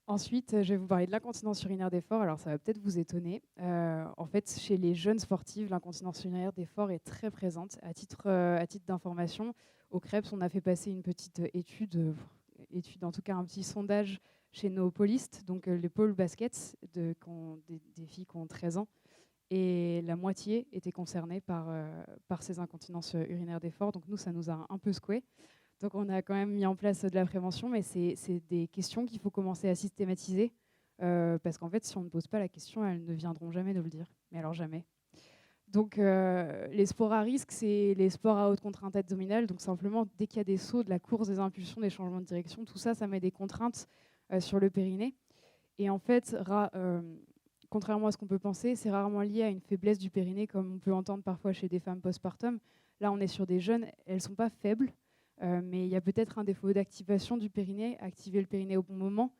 Ensuite, je vais vous parler de l'incontinence urinaire d'effort. Alors, ça va peut-être vous étonner. En fait, chez les jeunes sportifs, l'incontinence urinaire d'effort est très présente. À titre d'information, au CREPS, on a fait passer une petite étude, en tout cas un petit sondage chez nos pôlistes, donc les pôles basket des filles qui ont 13 ans. Et la moitié était concernée par ces incontinences urinaires d'effort. Donc nous, ça nous a un peu secoué. Donc on a quand même mis en place de la prévention, mais c'est des questions qu'il faut commencer à systématiser, parce qu'en fait, si on ne pose pas la question, elles ne viendront jamais nous le dire. Mais alors jamais. Donc les sports à risque, c'est les sports à haute contrainte abdominale. Donc simplement, dès qu'il y a des sauts, de la course, des impulsions, des changements de direction, tout ça, ça met des contraintes sur le périnée. Et en fait, contrairement à ce qu'on peut penser, c'est rarement lié à une faiblesse du périnée, comme on peut entendre parfois chez des femmes postpartum. Là, on est sur des jeunes, elles ne sont pas faibles, mais il y a peut-être un défaut d'activation du périnée, activer le périnée au bon moment,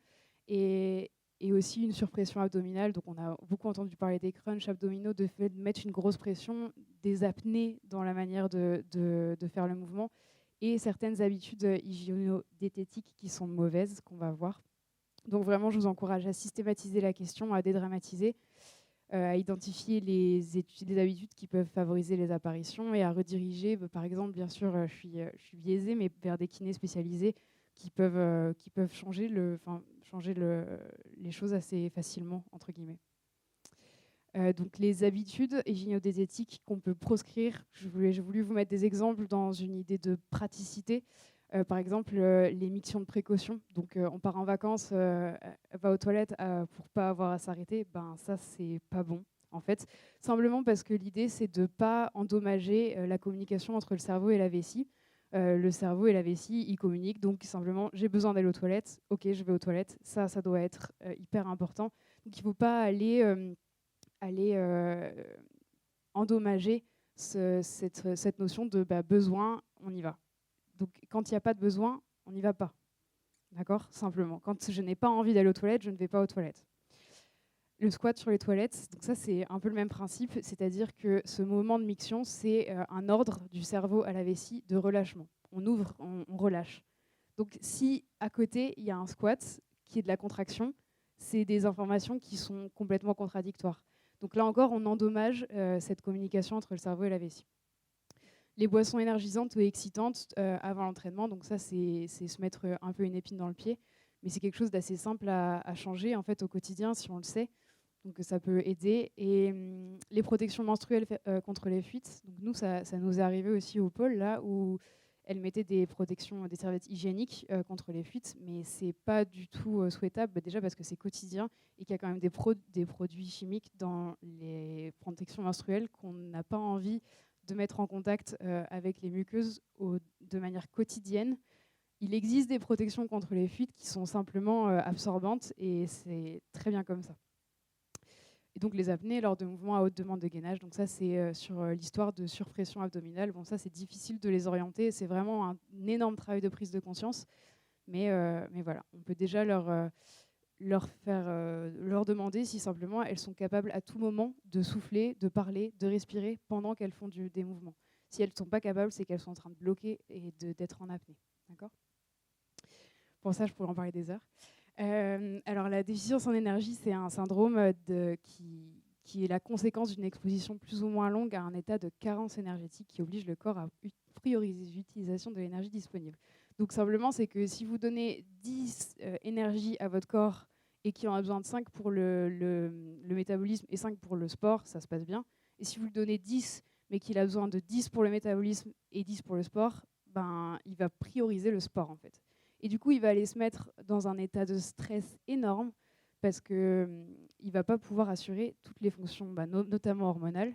et aussi une surpression abdominale. Donc on a beaucoup entendu parler des crunchs abdominaux, de fait de mettre une grosse pression, des apnées dans la manière de faire le mouvement, et certaines habitudes hygiéno-diététiques qui sont mauvaises, qu'on va voir. Donc vraiment, je vous encourage à systématiser la question, à dédramatiser, à identifier les habitudes qui peuvent favoriser les apparitions et à rediriger, par exemple, bien sûr, je suis biaisée, mais vers des kinés spécialisés qui peuvent changer les choses assez facilement, entre guillemets. Donc les habitudes hygiéno-diététiques qu'on peut proscrire, j'ai voulu vous mettre des exemples dans une idée de praticité. Par exemple, les mictions de précaution. Donc, on part en vacances, va aux toilettes pour pas avoir à s'arrêter. Ben, ça, c'est pas bon, en fait. Simplement parce que l'idée, c'est de pas endommager la communication entre le cerveau et la vessie. Le cerveau et la vessie, ils communiquent. Donc, simplement, j'ai besoin d'aller aux toilettes. Ok, je vais aux toilettes. Ça doit être hyper important. Donc, il ne faut pas aller endommager cette notion de besoin, on y va. Donc, quand il n'y a pas de besoin, on n'y va pas. D'accord ? Simplement. Quand je n'ai pas envie d'aller aux toilettes, je ne vais pas aux toilettes. Le squat sur les toilettes, donc ça, c'est un peu le même principe, c'est-à-dire que ce moment de miction, c'est un ordre du cerveau à la vessie de relâchement. on ouvre, on relâche. Donc si à côté, il y a un squat qui est de la contraction, c'est des informations qui sont complètement contradictoires. Donc là encore, on endommage cette communication entre le cerveau et la vessie. Les boissons énergisantes ou excitantes avant l'entraînement, donc ça, c'est se mettre un peu une épine dans le pied, mais c'est quelque chose d'assez simple à changer en fait, au quotidien si on le sait. Donc ça peut aider. Et les protections menstruelles contre les fuites, donc nous, ça nous est arrivé aussi au pôle, là où elle mettait des protections, des serviettes hygiéniques contre les fuites, mais c'est pas du tout souhaitable, déjà parce que c'est quotidien et qu'il y a quand même des produits chimiques dans les protections menstruelles qu'on n'a pas envie de mettre en contact avec les muqueuses de manière quotidienne. Il existe des protections contre les fuites qui sont simplement absorbantes et c'est très bien comme ça. Et donc les apnées lors de mouvements à haute demande de gainage. Donc ça, c'est sur l'histoire de surpression abdominale. Bon, ça, c'est difficile de les orienter. C'est vraiment un énorme travail de prise de conscience. Mais voilà, on peut déjà leur demander si simplement elles sont capables à tout moment de souffler, de parler, de respirer pendant qu'elles font des mouvements. Si elles ne sont pas capables, c'est qu'elles sont en train de bloquer et d'être en apnée. D'accord ? Pour ça, je pourrais en parler des heures. Alors la déficience en énergie, c'est un syndrome qui est la conséquence d'une exposition plus ou moins longue à un état de carence énergétique qui oblige le corps à prioriser l'utilisation de l'énergie disponible. Donc simplement, c'est que si vous donnez 10 énergies à votre corps et qu'il en a besoin de 5 pour le métabolisme et 5 pour le sport, ça se passe bien. Et si vous lui donnez 10, mais qu'il a besoin de 10 pour le métabolisme et 10 pour le sport, ben, il va prioriser le sport en fait. Et du coup, il va aller se mettre dans un état de stress énorme parce qu'il ne va pas pouvoir assurer toutes les fonctions, notamment hormonales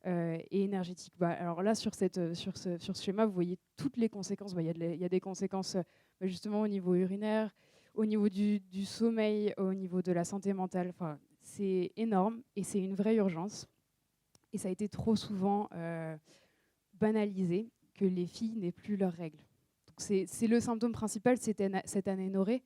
et énergétiques. Alors là, sur ce schéma, vous voyez toutes les conséquences. Il y a des conséquences justement au niveau urinaire, au niveau du sommeil, au niveau de la santé mentale. Enfin, c'est énorme et c'est une vraie urgence. Et ça a été trop souvent banalisé que les filles n'aient plus leurs règles. C'est le symptôme principal, cette aménorrhée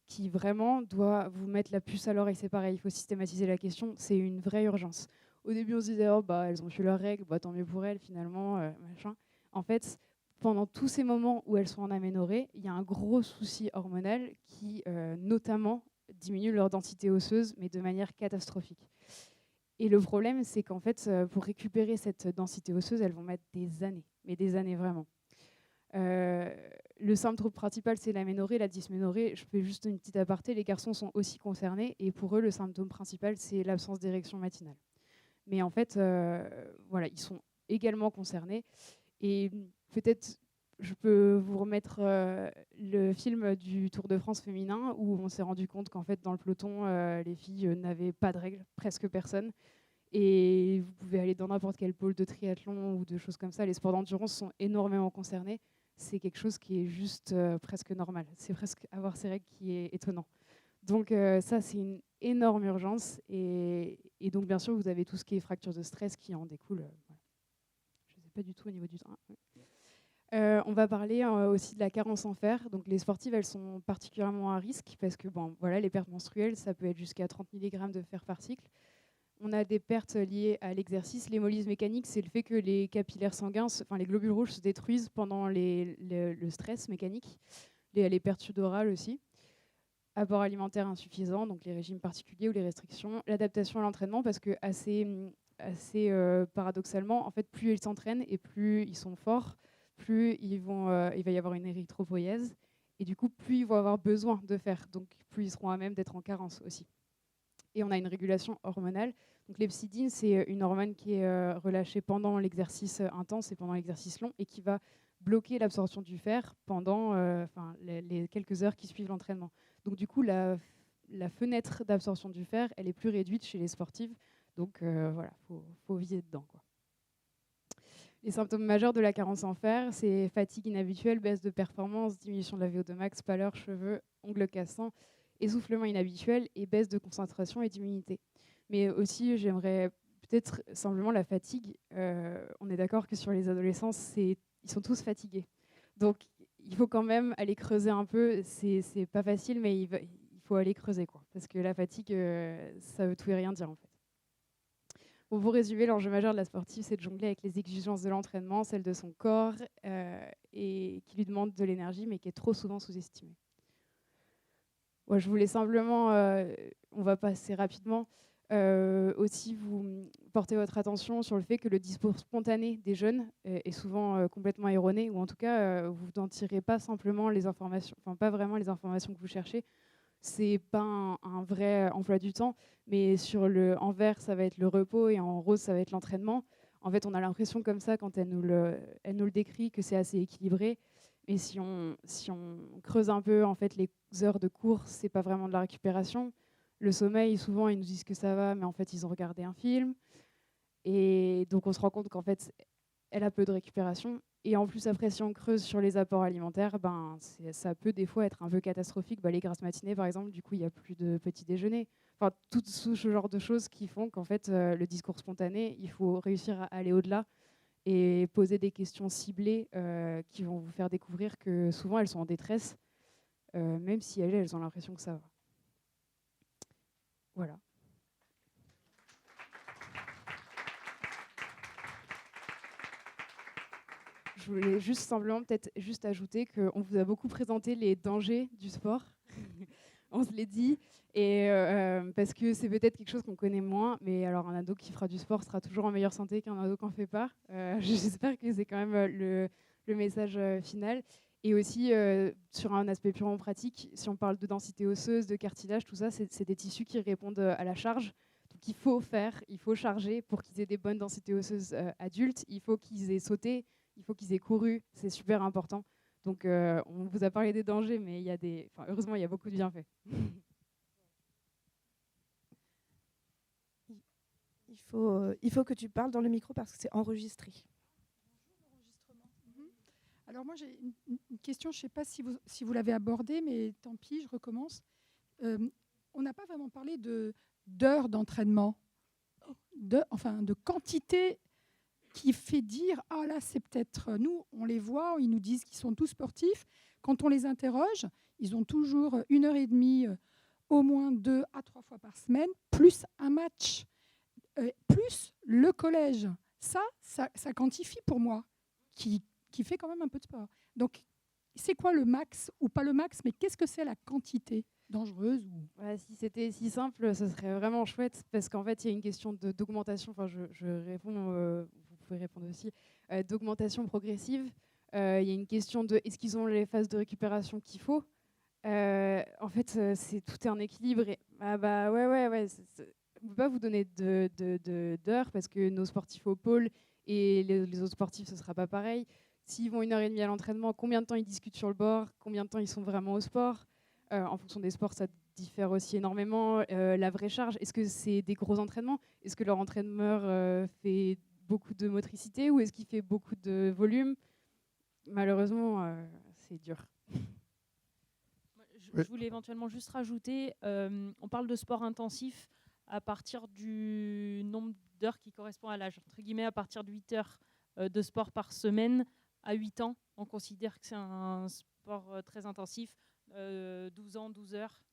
qui vraiment doit vous mettre la puce à l'oreille. C'est pareil, il faut systématiser la question, c'est une vraie urgence. Au début, on se disait, elles ont eu leurs règles, tant mieux pour elles, finalement, machin. En fait, pendant tous ces moments où elles sont en aménorrhée, il y a un gros souci hormonal qui, notamment, diminue leur densité osseuse, mais de manière catastrophique. Et le problème, c'est qu'en fait, pour récupérer cette densité osseuse, elles vont mettre des années, mais des années vraiment. Le symptôme principal, c'est l'aménorrhée, la dysménorrhée. Je fais juste une petite aparté, les garçons sont aussi concernés et pour eux, le symptôme principal, c'est l'absence d'érection matinale. Mais en fait, voilà, ils sont également concernés. Et peut-être, je peux vous remettre le film du Tour de France féminin où on s'est rendu compte qu'en fait, dans le peloton, les filles n'avaient pas de règles, presque personne. Et vous pouvez aller dans n'importe quel pôle de triathlon ou de choses comme ça. Les sports d'endurance sont énormément concernés. C'est quelque chose qui est juste presque normal. C'est presque avoir ces règles qui est étonnant. Donc ça, c'est une énorme urgence. Et donc, bien sûr, vous avez tout ce qui est fracture de stress qui en découle. Voilà. Je ne sais pas du tout au niveau du temps. On va parler aussi de la carence en fer. Donc, les sportives, elles sont particulièrement à risque parce que voilà, les pertes menstruelles, ça peut être jusqu'à 30 mg de fer par cycle. On a des pertes liées à l'exercice. L'hémolyse mécanique, c'est le fait que les capillaires sanguins, les globules rouges se détruisent pendant le stress mécanique. Les pertes sudorales aussi. Apport alimentaire insuffisant, donc les régimes particuliers ou les restrictions. L'adaptation à l'entraînement, parce que assez paradoxalement, en fait, plus ils s'entraînent et plus ils sont forts, plus il va y avoir une érythropoïèse. Et du coup, plus ils vont avoir besoin de fer. Donc, plus ils seront à même d'être en carence aussi. Et on a une régulation hormonale. Donc l'hepcidine, c'est une hormone qui est relâchée pendant l'exercice intense et pendant l'exercice long et qui va bloquer l'absorption du fer pendant les quelques heures qui suivent l'entraînement. Donc du coup, la fenêtre d'absorption du fer, elle est plus réduite chez les sportives. Donc voilà, faut viser dedans, quoi. Les symptômes majeurs de la carence en fer, c'est fatigue inhabituelle, baisse de performance, diminution de la VO2 max, pâleur, cheveux, ongles cassants, essoufflement inhabituel et baisse de concentration et d'immunité. Mais aussi, j'aimerais peut-être simplement la fatigue. On est d'accord que sur les adolescents, ils sont tous fatigués. Donc, il faut quand même aller creuser un peu. C'est pas facile, mais il faut aller creuser, quoi. Parce que la fatigue, ça veut tout et rien dire, en fait. Bon, pour résumer, l'enjeu majeur de la sportive, c'est de jongler avec les exigences de l'entraînement, celles de son corps, et qui lui demande de l'énergie, mais qui est trop souvent sous-estimée. Ouais, je voulais simplement, on va passer rapidement, aussi vous porter votre attention sur le fait que le discours spontané des jeunes est souvent complètement erroné, ou en tout cas, vous n'en tirez pas simplement les informations, enfin pas vraiment les informations que vous cherchez. C'est pas un vrai emploi du temps, mais en vert, ça va être le repos et en rose, ça va être l'entraînement. En fait, on a l'impression comme ça, quand elle nous le décrit, que c'est assez équilibré. Mais si on creuse un peu, en fait, les heures de cours, c'est pas vraiment de la récupération. Le sommeil, souvent, ils nous disent que ça va, mais en fait, ils ont regardé un film. Et donc, on se rend compte qu'en fait, elle a peu de récupération. Et en plus, après, si on creuse sur les apports alimentaires, ça peut des fois être un peu catastrophique. Les grasses matinées, par exemple, du coup, il n'y a plus de petit déjeuner. Enfin, tout ce genre de choses qui font qu'en fait, le discours spontané, il faut réussir à aller au-delà et poser des questions ciblées qui vont vous faire découvrir que souvent, elles sont en détresse, même si elles ont l'impression que ça va. Voilà. Je voulais juste simplement peut-être juste ajouter qu'on vous a beaucoup présenté les dangers du sport. On se l'est dit. Et parce que c'est peut-être quelque chose qu'on connaît moins. Mais alors, un ado qui fera du sport sera toujours en meilleure santé qu'un ado qui n'en fait pas. J'espère que c'est quand même le message final. Et aussi, sur un aspect purement pratique, si on parle de densité osseuse, de cartilage, tout ça, c'est des tissus qui répondent à la charge. Donc il faut charger pour qu'ils aient des bonnes densités osseuses adultes. Il faut qu'ils aient sauté, il faut qu'ils aient couru. C'est super important. Donc, on vous a parlé des dangers, mais heureusement, il y a beaucoup de bienfaits. Il faut que tu parles dans le micro parce que c'est enregistré. Alors moi, j'ai une question, je ne sais pas si vous l'avez abordée, mais tant pis, je recommence. On n'a pas vraiment parlé d'heures d'entraînement, de quantité qui fait dire « Ah là, c'est peut-être… » Nous, on les voit, ils nous disent qu'ils sont tous sportifs. Quand on les interroge, ils ont toujours 1h30, au moins 2 à 3 fois par semaine, plus un match, plus le collège. Ça quantifie pour moi, qui fait quand même un peu de sport. Donc, c'est quoi le max, ou pas le max, mais qu'est-ce que c'est la quantité dangereuse Si c'était si simple, ce serait vraiment chouette, parce qu'en fait, il y a une question d'augmentation, enfin, je réponds, vous pouvez répondre aussi, d'augmentation progressive. Il y a une question de est-ce qu'ils ont les phases de récupération qu'il faut. En fait, tout est en équilibre. Et, ouais. On ne peut pas vous donner d'heures, parce que nos sportifs au pôle et les autres sportifs, ce ne sera pas pareil. S'ils vont 1h30 à l'entraînement, combien de temps ils discutent sur le bord, combien de temps ils sont vraiment au sport. En fonction des sports, ça diffère aussi énormément. La vraie charge, est-ce que c'est des gros entraînements? Est-ce que leur entraîneur fait beaucoup de motricité, ou est-ce qu'il fait beaucoup de volume? Malheureusement, c'est dur. Je voulais éventuellement juste rajouter, on parle de sport intensif à partir du nombre d'heures qui correspond à l'âge. Entre guillemets, à partir de 8 heures de sport par semaine, à 8 ans, on considère que c'est un sport très intensif. 12 ans, 12 heures,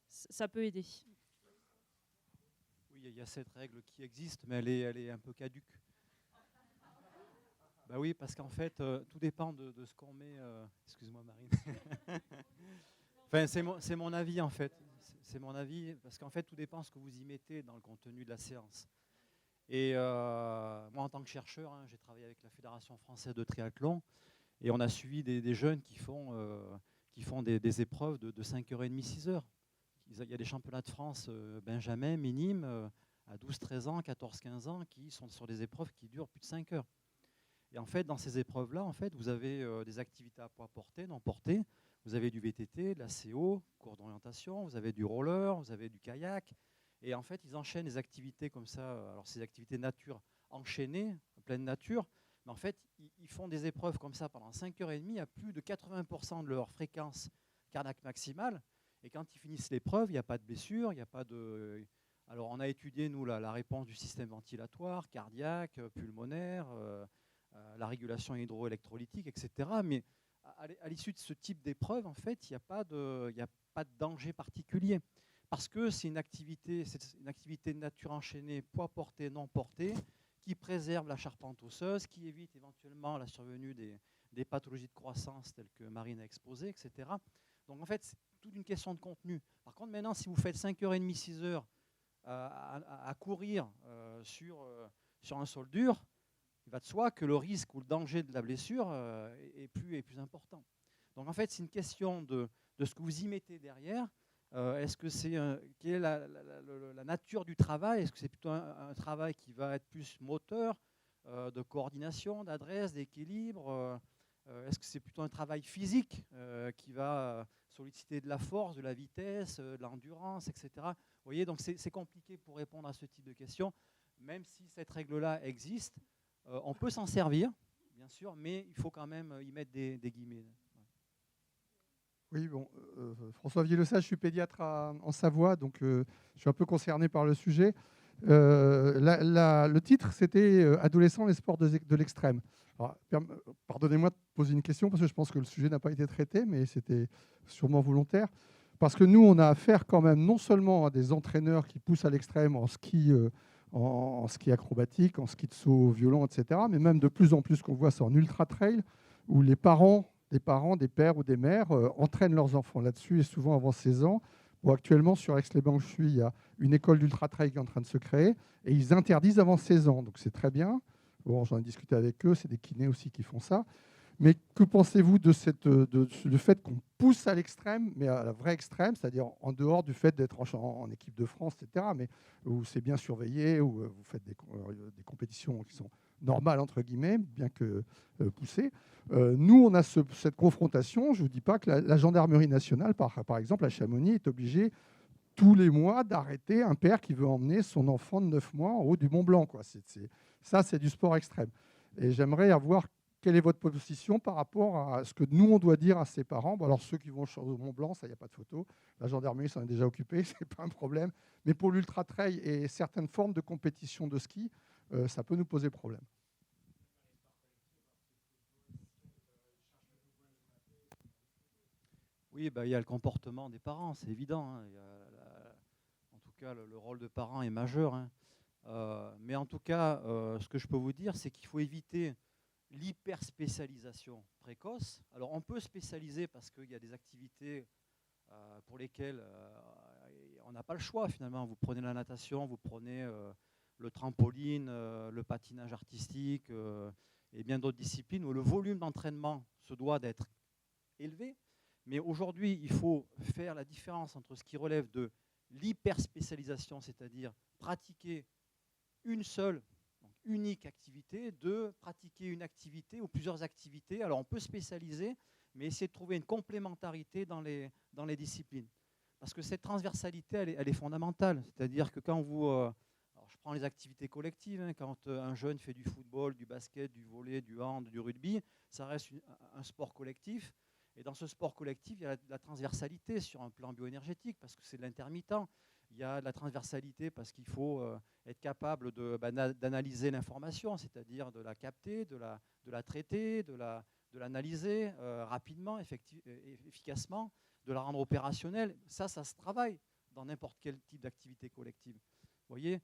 ça peut aider. Oui, il y a cette règle qui existe, mais elle est un peu caduque. Bah oui, parce qu'en fait, tout dépend de ce qu'on met. Excuse-moi, Marine. Enfin, c'est mon avis, en fait. C'est mon avis, parce qu'en fait, tout dépend de ce que vous y mettez dans le contenu de la séance. Et moi, en tant que chercheur, j'ai travaillé avec la Fédération française de triathlon, et on a suivi des jeunes qui font des épreuves de 5h30, 6h. Il y a des championnats de France Benjamin, minimes, à 12, 13 ans, 14, 15 ans, qui sont sur des épreuves qui durent plus de 5 heures. Et en fait, dans ces épreuves-là, en fait, vous avez des activités à poids porté, non porté. Vous avez du VTT, de la CO, cours d'orientation, vous avez du roller, vous avez du kayak. Et en fait, ils enchaînent des activités comme ça. Alors, ces activités nature enchaînées, en pleine nature. Mais en fait, ils font des épreuves comme ça pendant 5h30 à plus de 80% de leur fréquence cardiaque maximale. Et quand ils finissent l'épreuve, il n'y a pas de blessure, il n'y a pas de… Alors, on a étudié, nous, la réponse du système ventilatoire, cardiaque, pulmonaire, la régulation hydroélectrolytique, etc. Mais à l'issue de ce type d'épreuve, en fait, il n'y a pas de danger particulier. parce que c'est une activité de nature enchaînée, poids porté, non porté, qui préserve la charpente osseuse, qui évite éventuellement la survenue des pathologies de croissance telles que Marine a exposées, etc. Donc en fait, c'est toute une question de contenu. Par contre, maintenant, si vous faites 5h30, 6h à courir sur un sol dur, il va de soi que le risque ou le danger de la blessure est plus important. Donc en fait, c'est une question de ce que vous y mettez derrière. Est-ce que quelle est la nature du travail? Est-ce que c'est plutôt un travail qui va être plus moteur, de coordination, d'adresse, d'équilibre? Est-ce que c'est plutôt un travail physique qui va solliciter de la force, de la vitesse, de l'endurance, etc. Vous voyez, donc c'est compliqué pour répondre à ce type de questions. Même si cette règle-là existe, on peut s'en servir, bien sûr, mais il faut quand même y mettre des guillemets. Oui, bon, François Vieux-Lesage, je suis pédiatre en Savoie, donc je suis un peu concerné par le sujet. Le titre, c'était Adolescents, les sports de l'extrême. Pardonnez-moi de poser une question, parce que je pense que le sujet n'a pas été traité, mais c'était sûrement volontaire. Parce que nous, on a affaire quand même non seulement à des entraîneurs qui poussent à l'extrême en ski, en ski acrobatique, en ski de saut violent, etc., mais même de plus en plus qu'on voit ça en ultra-trail, où les parents, des pères ou des mères entraînent leurs enfants là-dessus, et souvent avant 16 ans. Bon, actuellement, sur Aix-les-Bains où je suis, il y a une école d'ultra-trail qui est en train de se créer, et ils interdisent avant 16 ans, donc c'est très bien. Bon, j'en ai discuté avec eux, c'est des kinés aussi qui font ça. Mais que pensez-vous de du fait qu'on pousse à l'extrême, mais à la vraie extrême, c'est-à-dire en dehors du fait d'être en équipe de France, etc., mais où c'est bien surveillé, où vous faites des compétitions qui sont normales, entre guillemets, bien que poussées. Nous, on a cette confrontation. Je ne vous dis pas que la gendarmerie nationale, par exemple, à Chamonix, est obligée tous les mois d'arrêter un père qui veut emmener son enfant de 9 mois en haut du Mont Blanc, quoi. Ça, c'est du sport extrême. Et j'aimerais avoir quelle est votre position par rapport à ce que nous, on doit dire à ses parents. Bon, alors, ceux qui vont au Mont Blanc, ça, il n'y a pas de photo. La gendarmerie s'en est déjà occupée, ce n'est pas un problème. Mais pour l'ultra-trail et certaines formes de compétition de ski, ça peut nous poser problème. Oui, il y a le comportement des parents, c'est évident. Hein. En tout cas, le rôle de parent est majeur. Hein. Mais en tout cas, ce que je peux vous dire, c'est qu'il faut éviter l'hyperspécialisation précoce. Alors, on peut spécialiser parce qu'il y a des activités pour lesquelles on n'a pas le choix, finalement. Vous prenez la natation, vous prenez le trampoline, le patinage artistique et bien d'autres disciplines où le volume d'entraînement se doit d'être élevé. Mais aujourd'hui, il faut faire la différence entre ce qui relève de l'hyperspécialisation, c'est-à-dire pratiquer une seule, donc unique activité, de pratiquer une activité ou plusieurs activités. Alors on peut spécialiser, mais essayer de trouver une complémentarité dans les disciplines. Parce que cette transversalité, elle est fondamentale. C'est-à-dire que quand vous... alors je prends les activités collectives, hein, quand un jeune fait du football, du basket, du volley, du hand, du rugby, ça reste un sport collectif. Et dans ce sport collectif, il y a de la transversalité sur un plan bioénergétique, parce que c'est de l'intermittent. Il y a de la transversalité parce qu'il faut être capable d'analyser l'information, c'est-à-dire de la capter, de la traiter, de l'analyser rapidement, efficacement, de la rendre opérationnelle. Ça se travaille dans n'importe quel type d'activité collective. Vous voyez,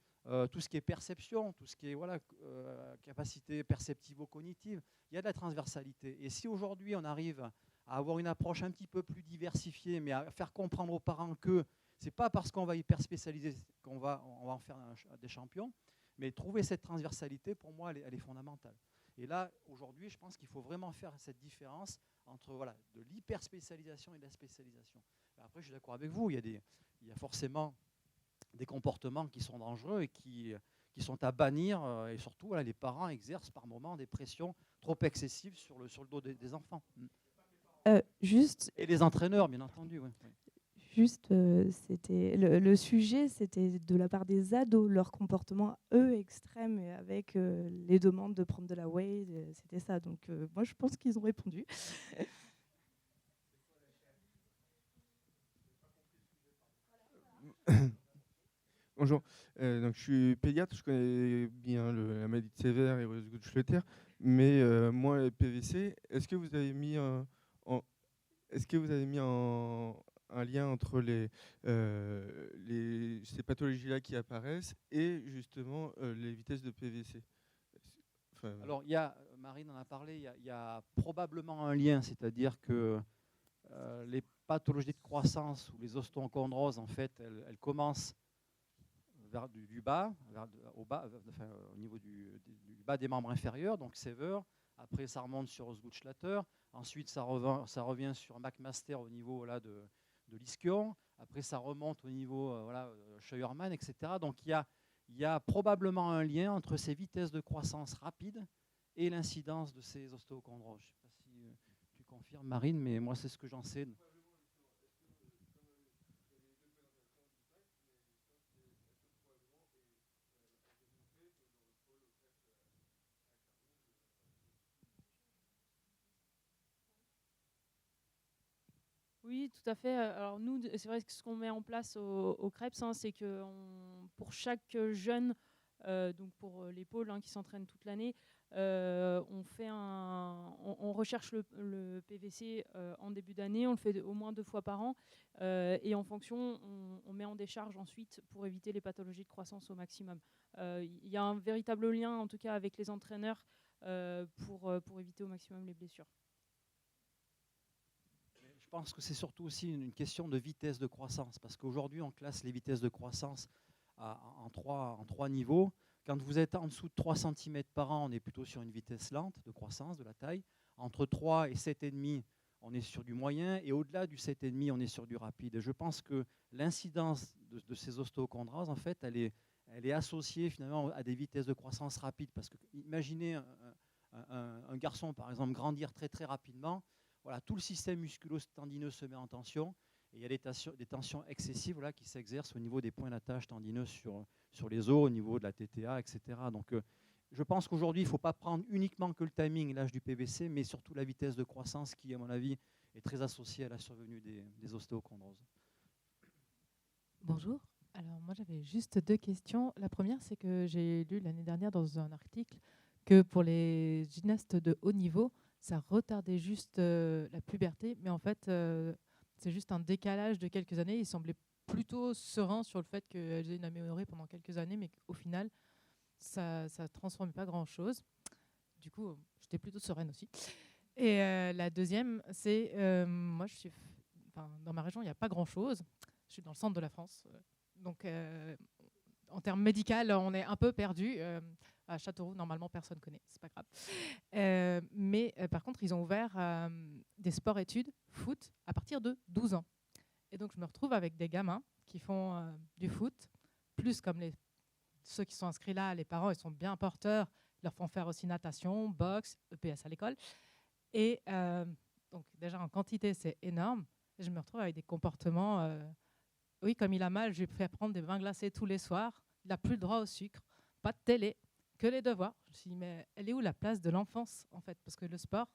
tout ce qui est perception, tout ce qui est capacité perceptivo-cognitive, il y a de la transversalité. Et si aujourd'hui on arrive à avoir une approche un petit peu plus diversifiée, mais à faire comprendre aux parents que ce n'est pas parce qu'on va hyper spécialiser qu'on va en faire des champions, mais trouver cette transversalité, pour moi, elle est fondamentale. Et là, aujourd'hui, je pense qu'il faut vraiment faire cette différence entre de l'hyper spécialisation et de la spécialisation. Après, je suis d'accord avec vous, il y a forcément des comportements qui sont dangereux et qui sont à bannir, et surtout, les parents exercent par moments des pressions trop excessives sur le dos des enfants. Et les entraîneurs, bien entendu. Oui. Juste, c'était le sujet, c'était de la part des ados, leur comportement, eux, extrême, et avec les demandes de prendre de la whey, c'était ça. Donc, moi, je pense qu'ils ont répondu. Bonjour, donc je suis pédiatre, je connais bien la maladie de Sévère et Rose-Gould-Schletter, mais moi, les PVC, est-ce que vous avez mis un lien entre ces pathologies-là qui apparaissent et justement les vitesses de PVC. Enfin, Alors, Marine en a parlé, il y a probablement un lien, c'est-à-dire que les pathologies de croissance ou les osteochondroses, en fait, elles commencent vers du bas, au niveau du bas des membres inférieurs, donc Sever. Après, ça remonte sur Osgood-Schlatter. Ensuite, ça revient sur McMaster au niveau là, de l'ischio. Après, ça remonte au niveau Scheuermann, etc. Donc, il y a probablement un lien entre ces vitesses de croissance rapides et l'incidence de ces ostéochondroses. Je ne sais pas si tu confirmes, Marine, mais moi, c'est ce que j'en sais. Oui, tout à fait. Alors nous, c'est vrai que ce qu'on met en place au Krebs, c'est que pour chaque jeune, donc pour l'épaule qui s'entraîne toute l'année, on recherche le PVC en début d'année, on le fait au moins 2 fois par an, et en fonction, on met en décharge ensuite pour éviter les pathologies de croissance au maximum. Il y a un véritable lien, en tout cas, avec les entraîneurs pour éviter au maximum les blessures. Je pense que c'est surtout aussi une question de vitesse de croissance, parce qu'aujourd'hui, on classe les vitesses de croissance en trois niveaux. Quand vous êtes en dessous de 3 cm par an, on est plutôt sur une vitesse lente de croissance de la taille. Entre 3 et 7,5, on est sur du moyen, et au-delà du 7,5, on est sur du rapide. Et je pense que l'incidence de ces ostéochondroses, en fait, elle est associée finalement à des vitesses de croissance rapides. Parce que imaginez un garçon, par exemple, grandir très très rapidement. Voilà, tout le système musculo-tendineux se met en tension et il y a des tensions excessives qui s'exercent au niveau des points d'attache tendineux sur les os, au niveau de la TTA, etc. Donc, je pense qu'aujourd'hui, il ne faut pas prendre uniquement que le timing et l'âge du PVC, mais surtout la vitesse de croissance qui, à mon avis, est très associée à la survenue des ostéochondroses. Bonjour. Alors, moi, j'avais juste 2 questions. La première, c'est que j'ai lu l'année dernière dans un article que pour les gymnastes de haut niveau, ça retardait juste la puberté, mais en fait, c'est juste un décalage de quelques années. Il semblait plutôt serein sur le fait qu'elles aient une améliorée pendant quelques années, mais qu'au final, ça ne transformait pas grand-chose. Du coup, j'étais plutôt sereine aussi. Et la deuxième, c'est, moi, dans ma région, il n'y a pas grand-chose. Je suis dans le centre de la France. Donc, en termes médicaux, on est un peu perdu. À Châteauroux, normalement, personne ne connaît, c'est pas grave. Mais par contre, ils ont ouvert des sports-études foot à partir de 12 ans. Et donc, je me retrouve avec des gamins qui font du foot, plus comme ceux qui sont inscrits là, les parents, ils sont bien porteurs, ils leur font faire aussi natation, boxe, EPS à l'école. Et donc, déjà, en quantité, c'est énorme. Et je me retrouve avec des comportements... oui, comme il a mal, je lui fais prendre des vins glacés tous les soirs. Il n'a plus le droit au sucre, pas de télé, que les devoirs. Je me suis dit, mais elle est où la place de l'enfance, en fait? Parce que le sport,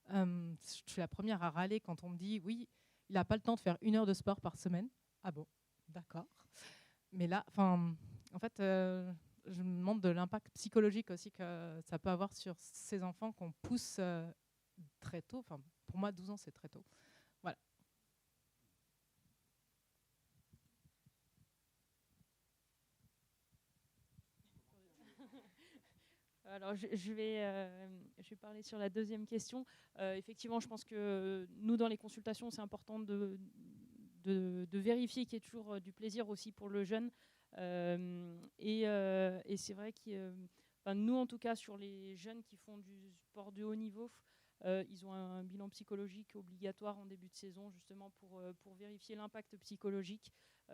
je suis la première à râler quand on me dit, oui, il n'a pas le temps de faire 1 heure de sport par semaine. Ah bon, d'accord. Mais là, en fait, je me demande de l'impact psychologique aussi que ça peut avoir sur ces enfants qu'on pousse très tôt. Enfin, pour moi, 12 ans, c'est très tôt. Voilà. Alors, je vais parler sur la deuxième question. Effectivement, je pense que nous, dans les consultations, c'est important de vérifier qu'il y ait toujours du plaisir aussi pour le jeune. Et c'est vrai que nous, en tout cas, sur les jeunes qui font du sport de haut niveau, ils ont un bilan psychologique obligatoire en début de saison, justement pour vérifier l'impact psychologique.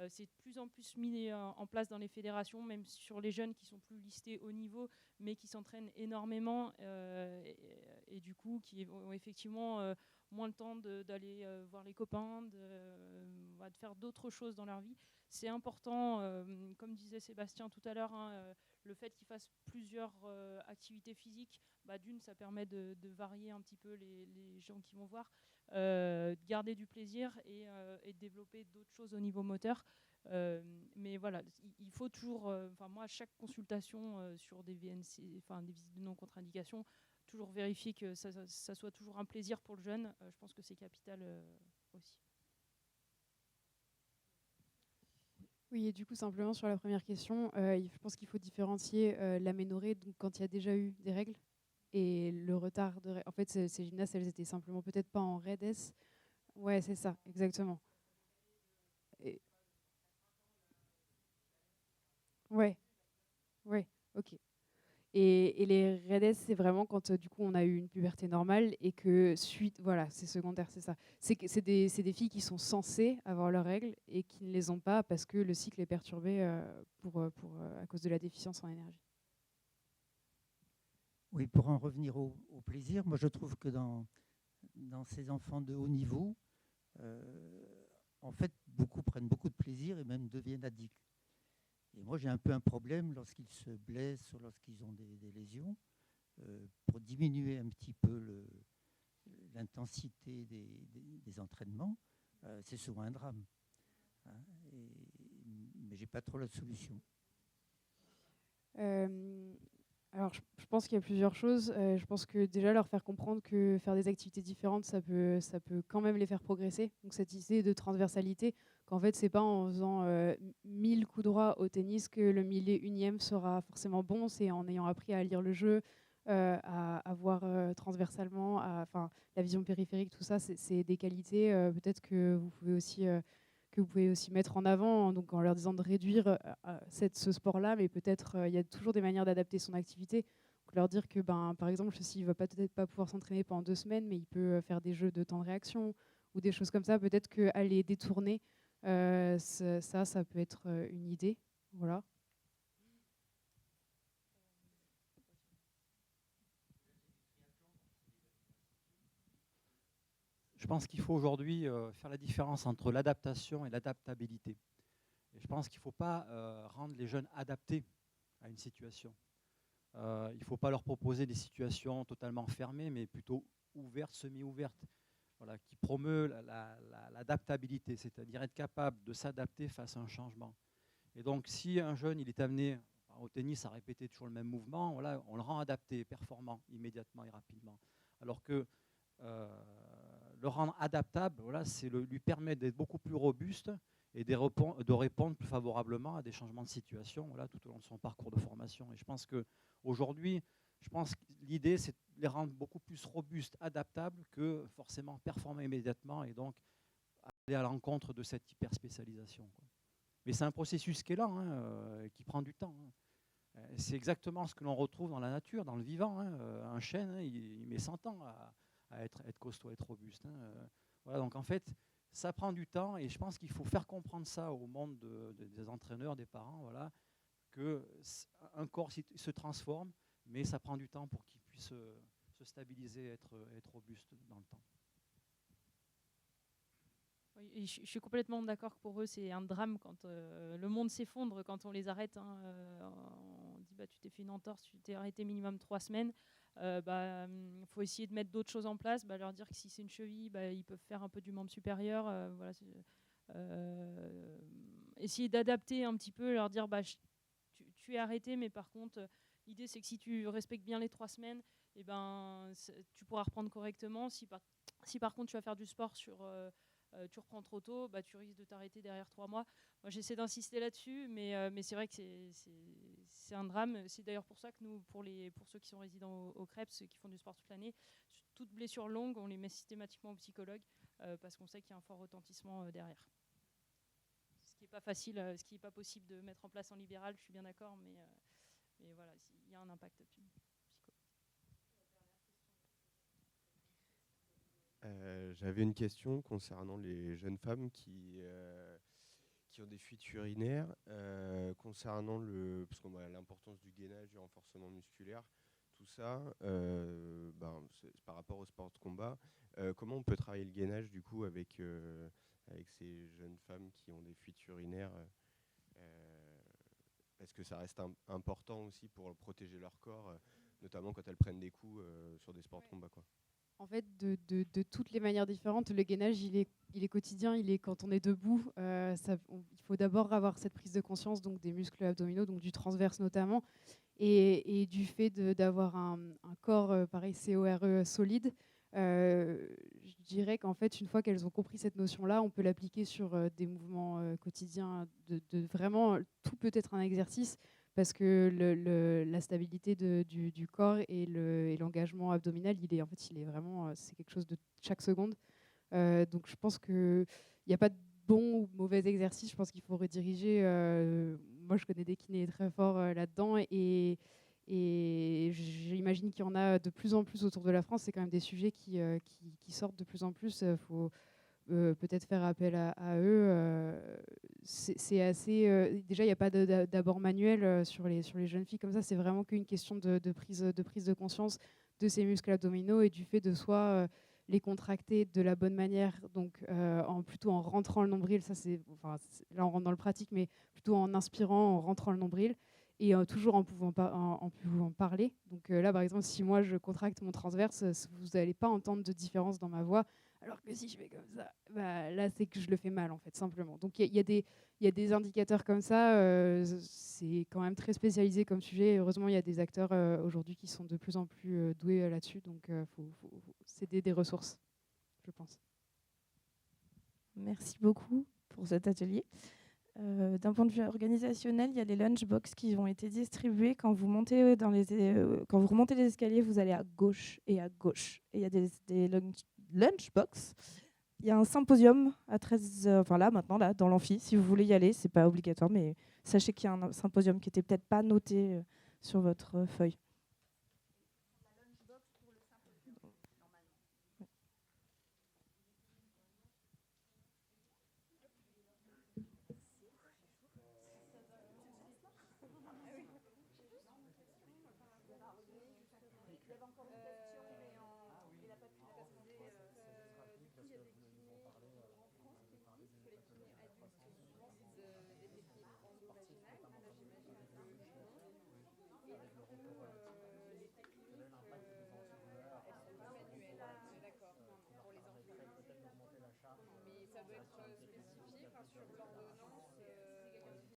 C'est de plus en plus mis en place dans les fédérations, même sur les jeunes qui sont plus listés haut niveau, mais qui s'entraînent énormément et du coup qui ont effectivement moins le temps d'aller voir les copains, de faire d'autres choses dans leur vie. C'est important, comme disait Sébastien tout à l'heure, le fait qu'ils fassent plusieurs activités physiques, d'une, ça permet de varier un petit peu les gens qui vont voir, de garder du plaisir et de développer d'autres choses au niveau moteur. Mais voilà, il faut toujours, moi, à chaque consultation sur des VNC, des visites de non-contre-indication, toujours vérifier que ça soit toujours un plaisir pour le jeune. Je pense que c'est capital aussi. Oui, et du coup, simplement sur la première question, je pense qu'il faut différencier l'aménorrhée, donc quand il y a déjà eu des règles, et le retard de règles. En fait, ces gymnastes, elles étaient simplement peut-être pas en REDS. Ouais, c'est ça, exactement. Et... Ouais, ouais, ok. Et les REDS, c'est vraiment quand du coup on a eu une puberté normale et que suite, voilà, c'est secondaire, c'est ça. C'est des filles qui sont censées avoir leurs règles et qui ne les ont pas parce que le cycle est perturbé à cause de la déficience en énergie. Oui, pour en revenir au plaisir, moi je trouve que dans ces enfants de haut niveau, en fait, beaucoup prennent beaucoup de plaisir et même deviennent addicts. Et moi, j'ai un peu un problème lorsqu'ils se blessent ou lorsqu'ils ont des lésions. Pour diminuer un petit peu l'intensité des entraînements, c'est souvent un drame. Hein, mais je n'ai pas trop la solution. Alors, je pense qu'il y a plusieurs choses. Je pense que déjà, leur faire comprendre que faire des activités différentes, ça peut quand même les faire progresser. Donc, cette idée de transversalité, qu'en fait, c'est pas en faisant 1000 coups droits au tennis que le 1001e sera forcément bon. C'est en ayant appris à lire le jeu, à voir transversalement, la vision périphérique, tout ça, c'est des qualités peut-être que vous pouvez aussi mettre en avant, donc en leur disant de réduire ce sport-là, mais peut-être il y a toujours des manières d'adapter son activité. Donc leur dire que, par exemple, ceci ne va peut-être pas pouvoir s'entraîner pendant 2 semaines, mais il peut faire des jeux de temps de réaction ou des choses comme ça. Peut-être qu'aller détourner, ça peut être une idée. Voilà. Je pense qu'il faut aujourd'hui faire la différence entre l'adaptation et l'adaptabilité. Et je pense qu'il ne faut pas rendre les jeunes adaptés à une situation. Il ne faut pas leur proposer des situations totalement fermées, mais plutôt ouvertes, semi-ouvertes, voilà, qui promeut l'adaptabilité, c'est-à-dire être capable de s'adapter face à un changement. Et donc, si un jeune il est amené au tennis à répéter toujours le même mouvement, voilà, on le rend adapté, performant immédiatement et rapidement. Alors que le rendre adaptable, voilà, c'est lui permettre d'être beaucoup plus robuste et de répondre plus favorablement à des changements de situation, voilà, tout au long de son parcours de formation. Et je pense qu'aujourd'hui, l'idée, c'est de les rendre beaucoup plus robustes, adaptables, que forcément performer immédiatement et donc aller à l'encontre de cette hyperspécialisation, quoi. Mais c'est un processus qui est lent, qui prend du temps. C'est exactement ce que l'on retrouve dans la nature, dans le vivant. Un chêne, il met 100 ans à être costaud, à être robuste. Voilà, donc en fait, ça prend du temps et je pense qu'il faut faire comprendre ça au monde des entraîneurs, des parents, voilà, qu'un corps se transforme, mais ça prend du temps pour qu'il puisse se stabiliser, être robuste dans le temps. Oui, je suis complètement d'accord que pour eux, c'est un drame quand le monde s'effondre, quand on les arrête. On dit tu t'es fait une entorse, tu t'es arrêté minimum 3 semaines. Faut essayer de mettre d'autres choses en place, leur dire que si c'est une cheville, ils peuvent faire un peu du membre supérieur. Essayer d'adapter un petit peu, leur dire tu es arrêté, mais par contre, l'idée c'est que si tu respectes bien les 3 semaines, tu pourras reprendre correctement. Si par contre tu vas faire du sport tu reprends trop tôt, tu risques de t'arrêter derrière 3 mois. Moi, j'essaie d'insister là-dessus, mais c'est vrai que c'est un drame. C'est d'ailleurs pour ça que nous, pour ceux qui sont résidents au CREPS, ceux qui font du sport toute l'année, toute blessure longue, on les met systématiquement au psychologue parce qu'on sait qu'il y a un fort retentissement derrière. Ce qui n'est pas facile, ce qui n'est pas possible de mettre en place en libéral, je suis bien d'accord, mais voilà, il y a un impact psycho. J'avais une question concernant les jeunes femmes qui ont des fuites urinaires, concernant parce qu'on voit l'importance du gainage, du renforcement musculaire, tout ça, c'est par rapport au sport de combat. Comment on peut travailler le gainage du coup avec ces jeunes femmes qui ont des fuites urinaires Est-ce que ça reste important aussi pour protéger leur corps, notamment quand elles prennent des coups sur des sports de combat, quoi? En fait, de toutes les manières différentes, le gainage, il est quotidien, il est quand on est debout. Il faut d'abord avoir cette prise de conscience donc des muscles abdominaux, donc du transverse notamment, et du fait d'avoir un corps, pareil, CORE solide. Je dirais qu'en fait, une fois qu'elles ont compris cette notion-là, on peut l'appliquer sur des mouvements quotidiens. Vraiment, tout peut être un exercice parce que la stabilité du corps et l'engagement abdominal, il est vraiment, c'est quelque chose de chaque seconde. Donc je pense qu'il n'y a pas de bon ou mauvais exercice. Je pense qu'il faut rediriger. Moi, je connais des kinés très forts là-dedans et j'imagine qu'il y en a de plus en plus autour de la France. C'est quand même des sujets qui sortent de plus en plus. Il faut peut-être faire appel à eux. C'est assez. Déjà, il n'y a pas d'abord manuel sur les jeunes filles comme ça. C'est vraiment qu'une question de prise de conscience de ces muscles abdominaux et du fait de soi les contracter de la bonne manière, donc plutôt en rentrant le nombril. Ça, là, on rentre dans le pratique, mais plutôt en inspirant, en rentrant le nombril. Et toujours en pouvant parler. Donc là, par exemple, si moi je contracte mon transverse, vous n'allez pas entendre de différence dans ma voix. Alors que si je fais comme ça, là, c'est que je le fais mal, en fait, simplement. Donc il y a des indicateurs comme ça. C'est quand même très spécialisé comme sujet. Heureusement, il y a des acteurs aujourd'hui qui sont de plus en plus doués là-dessus. Donc c'est des ressources, je pense. Merci beaucoup pour cet atelier. D'un point de vue organisationnel, il y a les lunchbox qui ont été distribués. Quand vous montez quand vous remontez les escaliers, vous allez à gauche et à gauche. Et il y a des lunchbox. Il y a un symposium à 13h, enfin là, maintenant, là, dans l'amphi. Si vous voulez y aller, c'est pas obligatoire, mais sachez qu'il y a un symposium qui n'était peut-être pas noté sur votre feuille. Ça doit être spécifié sur